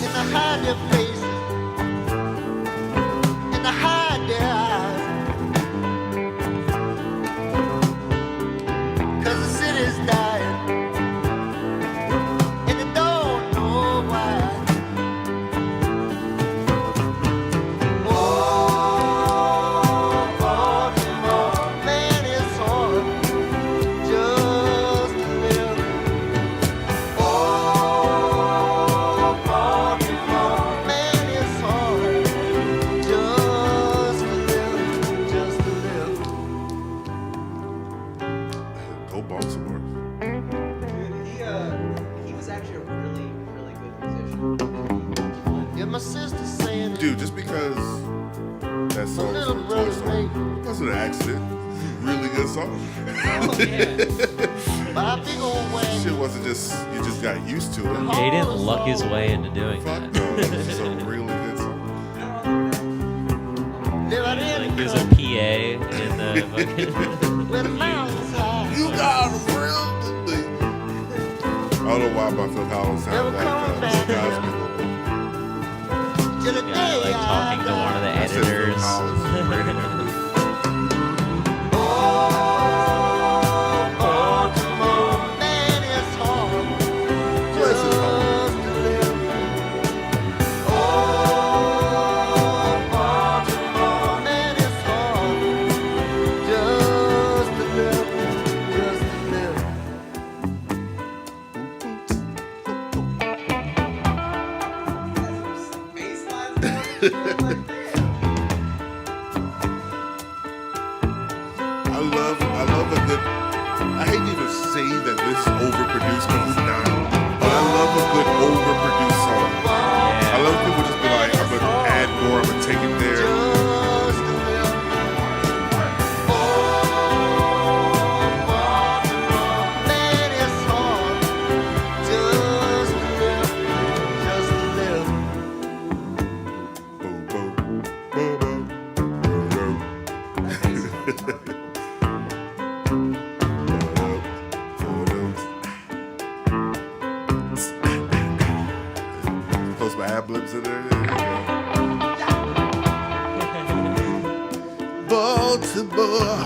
In the hiding places, in the hide their eyes. 'Cause the city's dying, and they don't know why. Oh, Baltimore. sister saying Dude, just because that song was on the Toy Story, it wasn't an accident. Really good song. by a big old wagon. Shit wasn't just, you just got used to it. Yeah, he didn't luck his way into doing Fuck that. no, this is a really good song. Never did Like he was a come PA in the fucking. where the mountains high. You got a real thing. I don't know why my Phil Collins sounded like Cosby. Till the Guy day like talking to one of the I said Phil editors. Collins. Baltimore, man, it's hard Yes, it's hard. just to live. Oh, Baltimore, man, it's hard just to live, just to live. I love a good. I hate to even say that this is overproduced because it's not. But I love a good overproduced song. I love people just be like, I'm gonna add more, I'm gonna take it there. Just to live. Oh, Baltimore, man, it's hard just to live, just to live. Boom, boom, boom, boom, boom, boom. Post my ad-libs in there. There you go. Baltimore.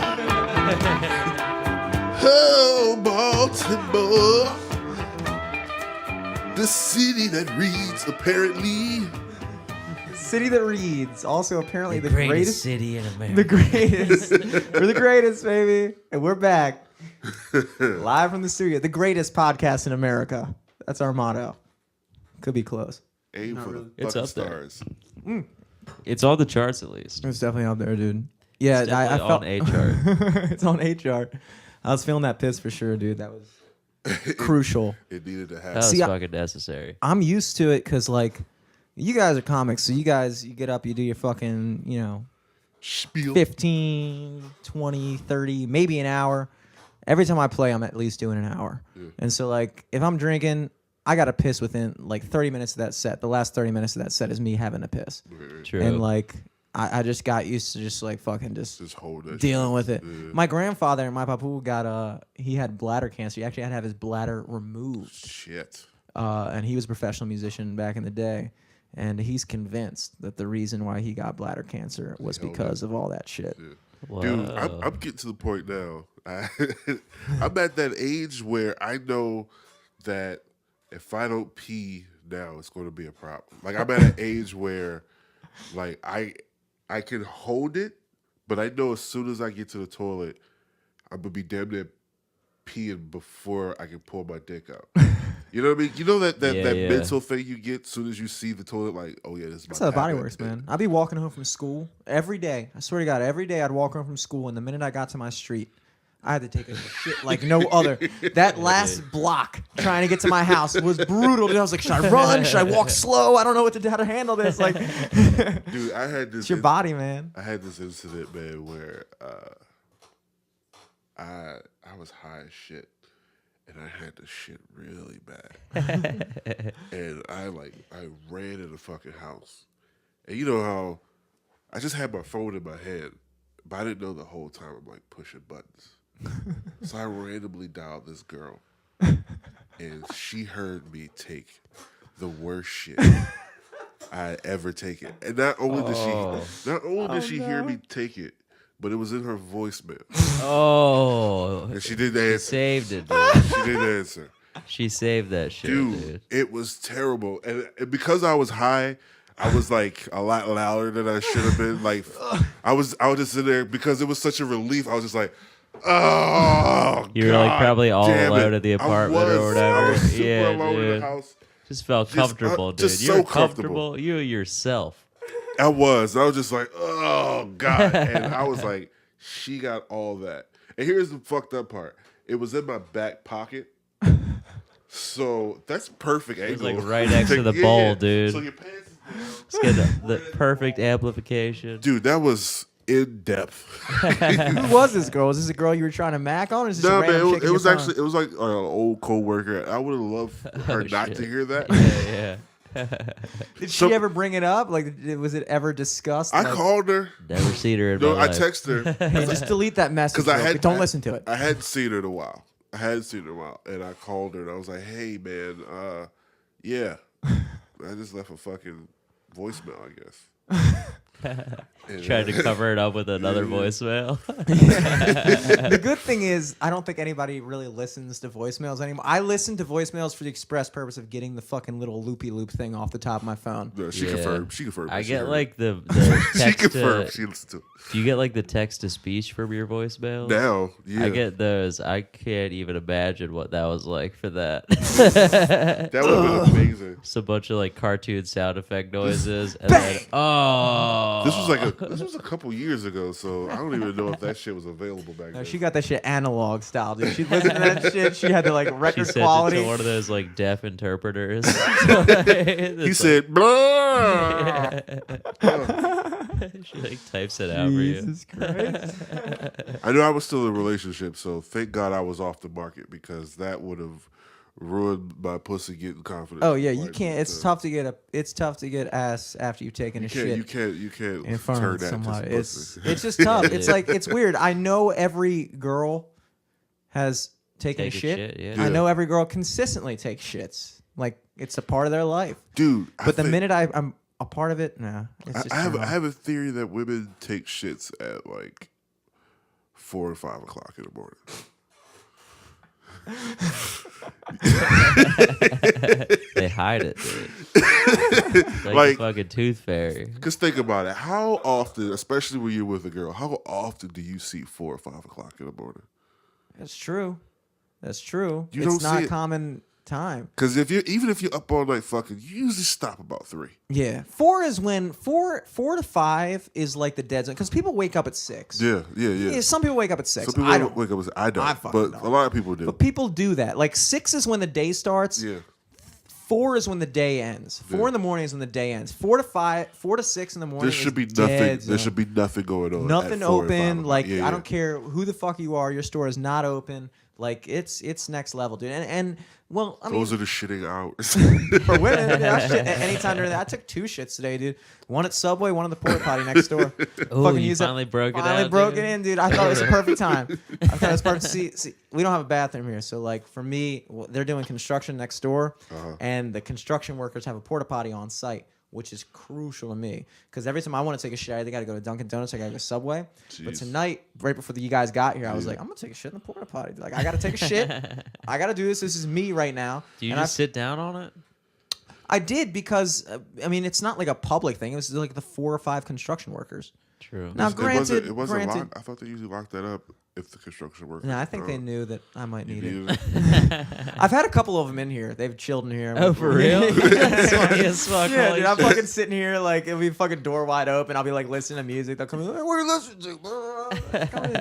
Oh, Baltimore. The city that reads, apparently. City that reads. Also, apparently, the greatest city in America. The greatest. We're the greatest, baby. And we're back. Live from the studio. The greatest podcast in America. That's our motto. Could be close. Aim for the It's fucking up there. stars. It's on the charts at least. It's definitely up there, dude. Yeah, It's I definitely felt on A chart. it's on A chart. I was feeling that piss for sure, dude. That was crucial. It needed to That happen. was See, fucking necessary. I'm used to it because, like, you guys are comics, so you get up, you do your fucking, Spiel. 15, 20, 30, maybe an hour. Every time I play, I'm at least doing an hour. Yeah. And so, like, if I'm drinking, I got to piss within, like, 30 minutes of that set. The last 30 minutes of that set is me having to piss. True. And, like, I just got used to just, like, fucking just hold that dealing shit. with it. Yeah. My grandfather and my papu got, he had bladder cancer. He actually had to have his bladder removed. Shit. And he was a professional musician back in the day. And he's convinced that the reason why he got bladder cancer was because of all that shit. Yeah. Whoa. Dude, I'm getting to the point now. I'm at that age where I know that if I don't pee now, it's going to be a problem. Like, I'm at an age where, like, I can hold it, but I know as soon as I get to the toilet, I'm going to be damn near peeing before I can pull my dick out. You know what I mean? You know that Yeah. mental thing you get as soon as you see the toilet, like, oh yeah, this is That's my how the body habit. works, man. I'd be walking home from school every day. I swear to God, every day I'd walk home from school, and the minute I got to my street, I had to take a shit like no other. That last block trying to get to my house was brutal. Dude, I was like, should I run? Should I walk slow? I don't know how to handle this. Like, Dude, I had this. it's your body, man. I had this incident, man, where I was high as shit, and I had to shit really bad, and I ran in the fucking house, and you know how I just had my phone in my hand, but I didn't know the whole time I'm like pushing buttons, so I randomly dialed this girl, and she heard me take the worst shit I ever taken, and not only did she hear me take it, but it was in her voicemail. Oh, And she didn't answer. saved it, dude. She didn't answer. She saved that shit, dude. It was terrible. And because I was high, I was like a lot louder than I should have been. Like I was just in there because it was such a relief. I was just like, oh, You were like probably all damn it. alone at the apartment or whatever. I was super Yeah, alone in dude. the house. Just felt comfortable, dude. just You're so comfortable. comfortable. You yourself. I was just like, oh God. And I was like, she got all that. And here's the fucked up part. It was in my back pocket. So that's perfect It was angle. like right next to the bowl, dude. So your pants is Let's get the perfect amplification. Dude, that was in depth. Who was this girl? Was this a girl you were trying to mac on? Or is this No, a man, random chick it in was your actually, it was like an old coworker. I would have loved her not shit. to hear that. Yeah. Did So- she ever bring it up? Like, was it ever discussed? I Like, called her. Never seen her in No, my I life. texted her. hey, just delete that message. Because I real had quick. Don't listen to it. I hadn't seen her in a while. And I called her and I was like, "Hey, man, yeah, I just left a fucking voicemail, I guess." And, Tried to cover it up with another voicemail. The good thing is, I don't think anybody really listens to voicemails anymore. I listen to voicemails for the express purpose of getting the fucking little loopy loop thing off the top of my phone. No, she Yeah. confirmed. She confirmed. I she get heard like it. the She text confirmed. to, She listened to it. do you get like the text to speech from your voicemails? Now, yeah, I get those. I can't even imagine what that was like for that. that would have been amazing. Just a bunch of like cartoon sound effect noises, and then This was a couple years ago, so I don't even know if that shit was available back No, then. she got that shit analog style, dude. She listened to that shit. She had the like she record sent it quality. to one of those like deaf interpreters. He said, "Blah." she like types it out for you. Jesus Christ. I knew I was still in a relationship, so thank God I was off the market because that would have ruined my pussy getting confidence. Oh yeah, you Like, can't. It's tough to get it's tough to get ass after you've taken a shit. You can't in front turn of that somebody. to It's pussy. it's just tough. It's Yeah. like it's weird. I know every girl has taken Take a a shit. shit, yeah. I Yeah. know every girl consistently takes shits. Like it's a part of their life. Dude. But the minute I'm a part of it, nah. It's just I too have hard. a theory that women take shits at like 4 or 5 o'clock in the morning. They hide it, dude. Like, Like- a fucking tooth fairy. Because think about it. How often, especially when you're with a girl, how often do you see 4 or 5 o'clock in the morning? That's true. That's true. You it's don't not see it. common time. Because even if you're up all night fucking, you usually stop about 3. Yeah, 4 is when 4 to 5 is like the dead zone because people wake up at 6. Yeah. Yeah, some people wake up at 6. Some people I don't. wake up and say, I don't. I fucking but don't. a lot of people do. But people do that. Like 6 is when the day starts. Yeah. 4 is when the day ends. 4 Yeah. in the morning is when the day ends. 4 to 6 in the morning. There should is be dead nothing. There zone. should be nothing going on. Nothing at 4 and 5 open. o'clock. Like Yeah, I don't care who the fuck you are. Your store is not open. Like it's next level, dude. And well, I mean, Those are the shitting hours. for women, yeah, I shit anytime during that. I took 2 shits today, dude. One at Subway, one at the porta potty next door. Oh, Fucking you use that- finally broke it out. Finally broke dude? it in, dude. I thought it was the perfect time. I thought it was perfect. See, we don't have a bathroom here, so like for me, they're doing construction next door, and the construction workers have a porta potty on site, which is crucial to me because every time I want to take a shit, I either got to go to Dunkin' Donuts, I got to go to Subway. But Jeez. tonight, right before you guys got here, I was like, I'm gonna take a shit in the porta potty. Like I got to take a shit. I got to do this. This is me right now. Do you And just sit down on it? I did because I mean it's not like a public thing. It was like the 4 or 5 construction workers. True. Now, granted, it wasn't granted, locked. I thought they usually locked that up if the construction workers. no, I think they knew that I might You need it. needed it. I've had a couple of them in here. They've chilled in here. Oh, for real? That's funny as fuck. Yeah, Holy dude, I'm shit. fucking sitting here like it'll be fucking door wide open. I'll be like listening to music. They'll come in. What are you listening to? Come in.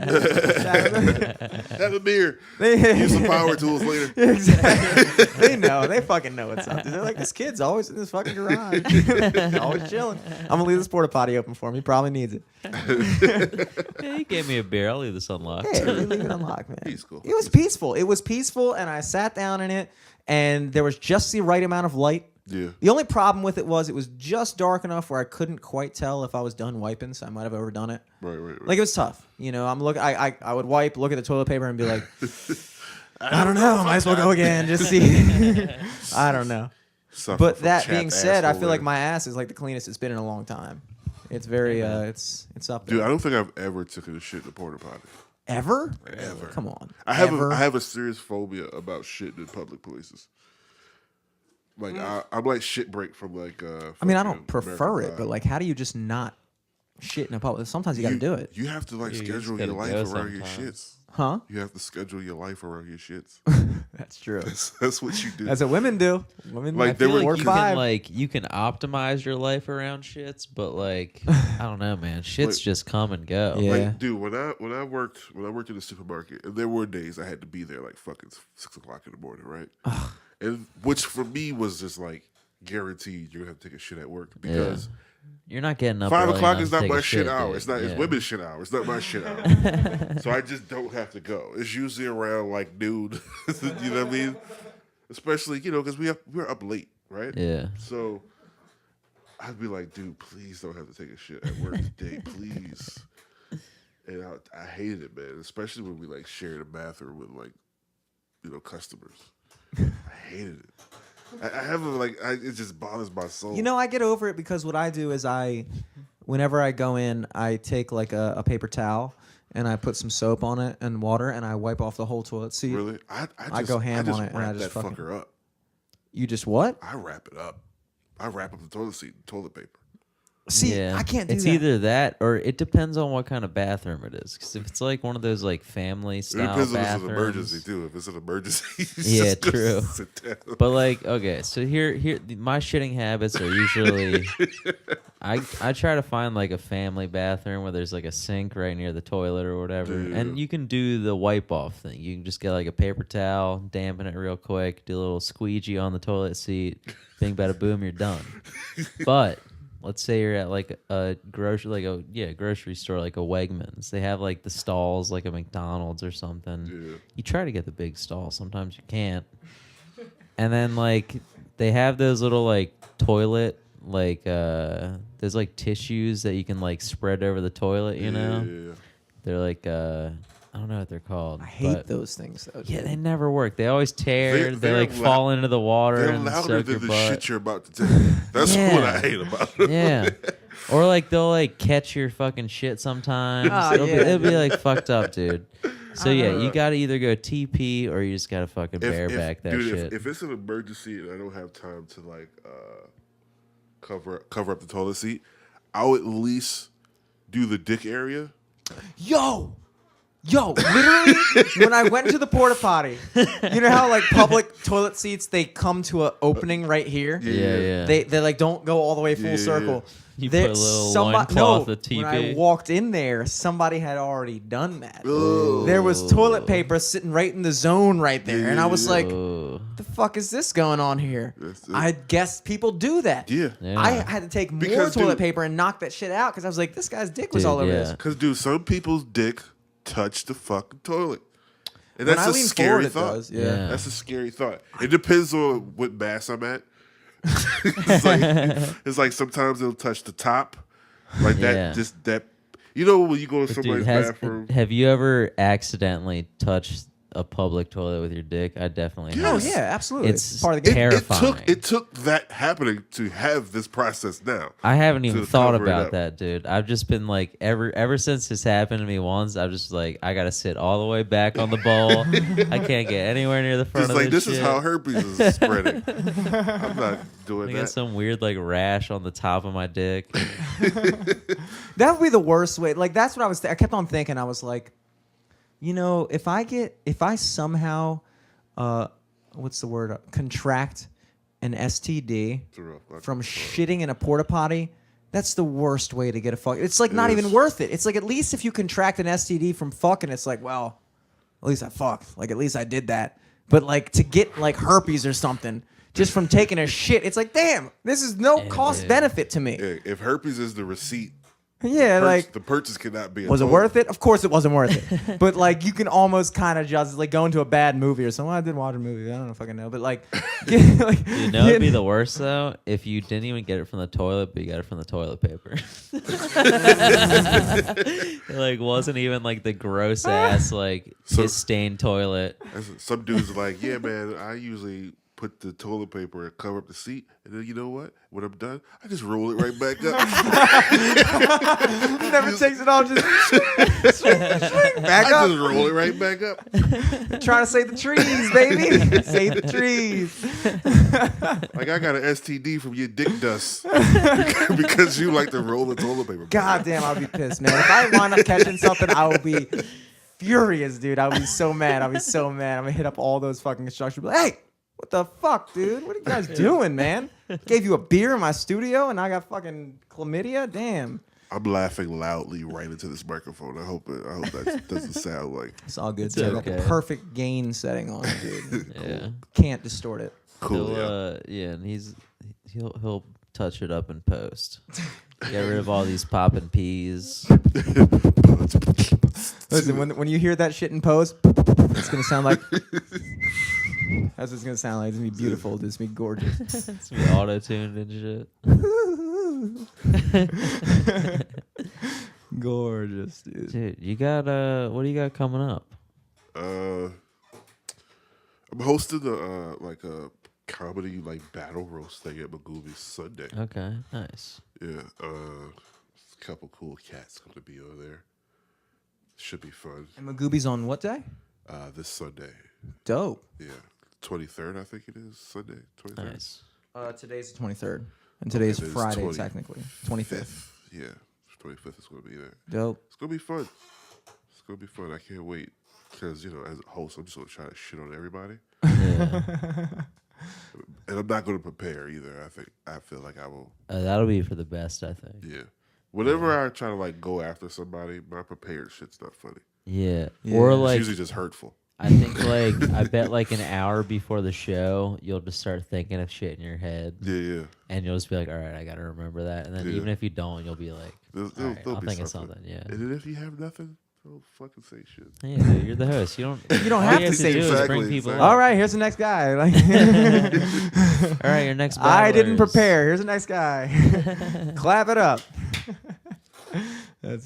Have a beer. They- Use some power tools later. Exactly. They know. They fucking know what's up. Dude. They're like, this kid's always in this fucking garage, always chilling. I'm gonna leave this porta potty open for him. He probably needs it. Yeah, you gave me a beer. I'll leave this unlocked. Yeah, leave it unlocked, man. Peaceful. It was peaceful. It was peaceful, and I sat down in it, and there was just the right amount of light. Yeah. The only problem with it was just dark enough where I couldn't quite tell if I was done wiping, so I might have overdone it. Right. Like it was tough. You know, I'm looking. I would wipe, look at the toilet paper, and be like, I don't know. Might as well go again. Just see. I don't know. Suffer But from that chapped being said, I asshole feel like hair. my ass is like the cleanest it's been in a long time. It's very it's up there. Dude, I don't think I've ever taken a shit in a porta potty. Ever? Ever. Come on. I have Ever? I have a serious phobia about shitting in public places. Like I'm like shit break from like. I mean, I fucking don't prefer American it, but Pie. like, how do you just not shit in a public? Sometimes you got to do it, You have to like Yeah, you just schedule gotta your life go around your sometimes. shits. huh? You have to schedule your life around your shits. That's true. That's what you do. That's what women do. Women Like, like they I feel were- like four or you five. can like you can optimize your life around shits, but like I don't know, man. Shits Like- just come and go. Yeah. Like, dude, when I worked in the supermarket, and there were days I had to be there like fucking 6 o'clock in the morning, right? And which for me was just like guaranteed you're gonna have to take a shit at work because you're not getting up. 5 early o'clock enough is to not take my a shit hour. dude. It's not. It's Yeah. women's shit hour. It's not my shit hour. So I just don't have to go. It's usually around like noon. You know what I mean? Especially because we're up late, right? Yeah. So I'd be like, dude, please don't have to take a shit at work today, please. And I hated it, man. Especially when we like shared a bathroom with like customers. I hated it. I have it just bothers my soul. I get over it because what I do is whenever I go in, I take like a paper towel and I put some soap on it and water and I wipe off the whole toilet seat. Really? I go ham on it and I wrap just that fucker up. You just what? I wrap it up. I wrap up the toilet seat, toilet paper. See, I can't do it's that. It's either that or it depends on what kind of bathroom it is. Because if it's like one of those like family style It depends bathrooms, if it's an emergency too. If it's an emergency, yeah, true. Sit down. But like, okay, so here, my shitting habits are usually, I try to find like a family bathroom where there's like a sink right near the toilet or whatever, and you can do the wipe off thing. You can just get like a paper towel, dampen it real quick, do a little squeegee on the toilet seat, bing bada boom, you're done. But let's say you're at like a grocery store, like a Wegmans. They have like the stalls, like a McDonald's or something. Yeah. You try to get the big stall. Sometimes you can't. And then like they have those little like toilet there's like tissues that you can like spread over the toilet. Yeah. They're like I don't know what they're called. I hate those things though. Yeah, dude. they never work. They always tear. They they're like fall into the water They're and louder soak than your the butt. shit you're about to take. That's Yeah. what I hate about it. Yeah. Or like they'll like catch your fucking shit sometimes. Oh, It'll be like fucked up, dude. So yeah, you gotta either go TP or you just gotta fucking bareback that dude, shit. If it's an emergency and I don't have time to like cover up the toilet seat, I'll at least do the dick area. Yo, literally, when I went into the porta potty, you know how like public toilet seats, they come to an opening right here? yeah. They like don't go all the way full Yeah. circle. You put a little loincloth no, of TP. when I walked in there, somebody had already done that. Ooh. There was toilet paper sitting right in the zone right there. And I was like, Oh. the fuck is this going on here? I guess people do that. Yeah. Yeah. I had to take more Because, toilet dude- paper and knock that shit out because I was like, this guy's dick was Dude, all over yeah. this. Because, dude, some people's dick touch the fucking toilet. And When that's I a lean scary forward, it thought. does, yeah. That's a scary thought. It depends on what mass I'm at. It's like sometimes it'll touch the top. Like that, Yeah. just that. You know when you go to But somebody's dude, bathroom. have you ever accidentally touched a public toilet with your dick? I definitely Yes. Oh, have. yeah, absolutely. It's part of the game. terrifying. It took that happening to have this process now. I haven't even to thought cover it about up. that, dude. I've just been like, ever since this happened to me once, I'm just like, I gotta sit all the way back on the bowl. I can't get anywhere near the front It's of like this this shit. is how herpes is spreading. I'm not doing I got that. some weird like rash on the top of my dick. That would be the worst way. Like that's what I was. I kept on thinking. I was like, if I somehow, what's the word? Contract an STD from shitting in a porta potty. That's the worst way to get a fuck. It's like not even worth it. It's like at least if you contract an STD from fucking, it's like, well, at least I fucked. Like at least I did that. But like to get like herpes or something just from taking a shit, it's like, damn, this is no cost benefit to me. Yeah, if herpes is the receipt, Yeah, like the purchase cannot be. was it worth it? Of course it wasn't worth it. But like you can almost kind of just like go into a bad movie or something. Well, I did watch a movie. I don't know if I can know. But like, like You know, it'd be the worst though if you didn't even get it from the toilet, but you got it from the toilet paper. It like wasn't even like the gross ass like stained toilet. Some dudes are like, yeah, man, I usually put the toilet paper and cover up the seat, and then you know what? When I'm done, I just roll it right back up. he never takes it off. Just back I up. just roll it right back up. Trying to save the trees, baby. Save the trees. Like I got an STD from your dick dust because you like to roll the toilet paper. God damn, I'll be pissed, man. If I wind up catching something, I will be furious, dude. I'll be so mad. I'm gonna hit up all those fucking construction people. Hey, what the fuck, dude? What are you guys doing, man? Gave you a beer in my studio and I got fucking chlamydia? Damn. I'm laughing loudly right into this microphone. I hope that doesn't sound like It's all good. It's So I got okay. the perfect gain setting on it, dude. Yeah. Can't distort it. cool. He'll, yeah, and he's He'll touch it up in post. Get rid of all these popping peas. Listen, when you hear that shit in post, it's gonna sound like. That's what it's gonna sound like. It's gonna be beautiful. It's gonna be gorgeous. It's gonna be auto-tuned and shit. Gorgeous, dude. Dude, you got what do you got coming up? I'm hosting a comedy battle roast thing at Magoobies Sunday. Okay, nice. Yeah, a couple cool cats going to be over there. Should be fun. And Magoobies on what day? This Sunday. Dope. Yeah, 23rd I think it is. Sunday, 23rd. Nice. Today's the 23rd, and today's Okay, then it's Friday technically. 25th. Yeah, 25th is going to be there. Dope. It's going to be fun. It's going to be fun. I can't wait. Because, as a host, I'm just going to try to shit on everybody. Yeah. And I'm not going to prepare either. I feel like I will. That'll be for the best, I think. Yeah. Whenever I try to go after somebody, my prepared shit's not funny. Yeah. Yeah. Or It's usually just hurtful. I think I bet an hour before the show, you'll just start thinking of shit in your head. Yeah. And you'll just be like, all right, I got to remember that. And then even if you don't, you'll be like, all right, I'll think of something. Yeah. And then if you have nothing, don't fucking say shit. Yeah, dude, you're the host. You don't don't all have you to say do is exactly, bring people exactly. All right, here's the next guy. All right, your next I didn't battlers. prepare. Here's the next guy. Clap it up.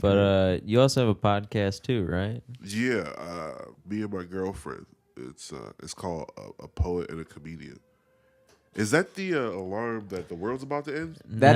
But you also have a podcast too, right? Yeah. Me and my girlfriend. It's called A Poet and a Comedian. Is that the alarm that the world's about to end? There's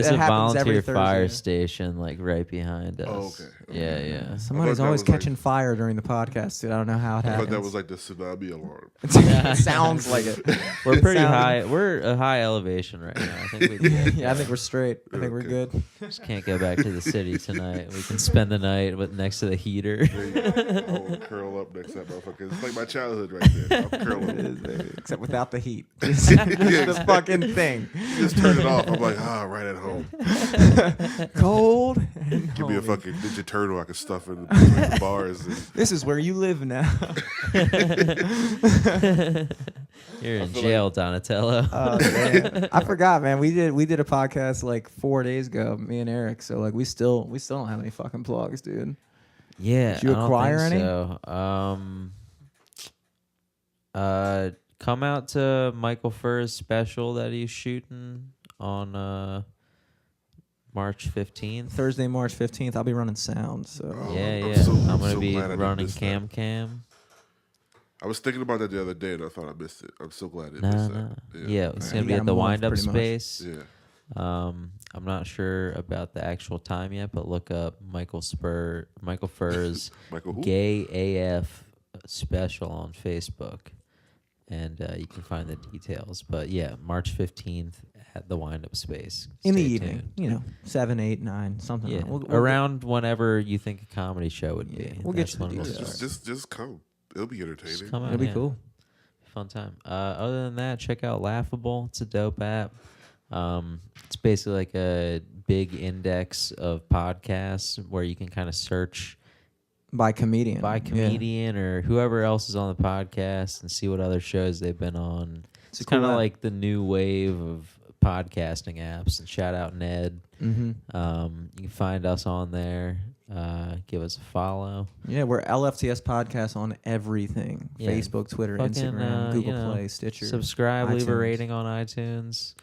that a happens every volunteer fire Thursday. station right behind us. Oh, okay. Yeah. Somebody's that always was catching fire during the podcast, dude. I don't know how it I happens. thought that was the tsunami alarm. It sounds like it. We're pretty Sound- high. We're a high elevation right now. I think we Yeah, I think we're straight. I think we're Okay. good. just can't go back to the city tonight. We can spend the night next to the heater. There you go. I will curl up next to that motherfucker. It's like my childhood right there. I'll curl up. Except without the heat. Just the fucking thing. Just turn it off. I'm like, right at home. Cold. Give me a fucking Ninja Turtle I can stuff in the bars. And This is where you live now. You're in jail, Donatello. Oh, man. I forgot, man. We did a podcast 4 days ago, me and Eric. So we still don't have any fucking plugs, dude. Yeah. Did you acquire I don't any? think So, come out to Michael Furr's special that he's shooting on March 15th. Thursday, March 15th. I'll be running sound. So Yeah. I'm I'm gonna so be glad I didn't running miss that. Cam. I was thinking about that the other day and I thought I missed it. I'm so glad I didn't No. miss that. Yeah, it's You gonna be got at a the month, Wind Up pretty much. Space. Yeah. I'm not sure about the actual time yet, but look up Michael Furr's Michael who? Gay AF special on Facebook, and you can find the details. But yeah, March 15th at the Wind Up Space. in the Stay evening, tuned. 7, 8, 9, something. Yeah, We'll around whenever you think a comedy show would Yeah, be. we'll get That's to the when we'll details. start. Just come. It'll be entertaining. Just come out, It'll be yeah. cool. Fun time. Other than that, check out Laughable. It's a dope app. It's basically like a big index of podcasts where you can kind of search By comedian. by Yeah. comedian or whoever else is on the podcast and see what other shows they've been on. It's a kind cool of app. like the new wave of podcasting apps. And shout out Ned. Mm-hmm. You can find us on there. Give us a follow. Yeah, we're LFTS podcast on everything. Yeah. Facebook, Twitter, Fucking, Instagram, Google you know, Play, Stitcher. Subscribe, leave a iTunes. rating on iTunes.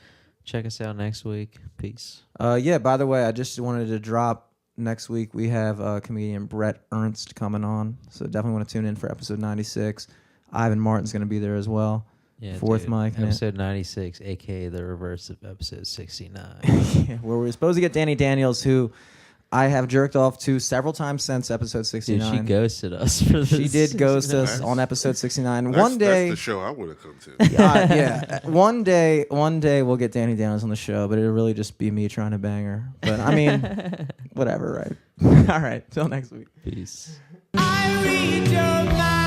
Check us out next week. Peace. Yeah, by the way, I just wanted to drop next week. We have comedian Brett Ernst coming on. So definitely want to tune in for episode 96. Ivan Martin's going to be there as well. Yeah, Fourth dude. mic, man. Episode 96, a.k.a. the reverse of episode 69. Yeah, where we're supposed to get Danny Daniels, who I have jerked off to several times since episode Dude, 69. she ghosted us for this. She did ghost us That's- on episode 69. That's, One day, That's the show I would have come to. yeah. One day we'll get Danny Daniels on the show, but it'll really just be me trying to bang her. But I mean, whatever, right? All right, till next week. Peace. I read your mind.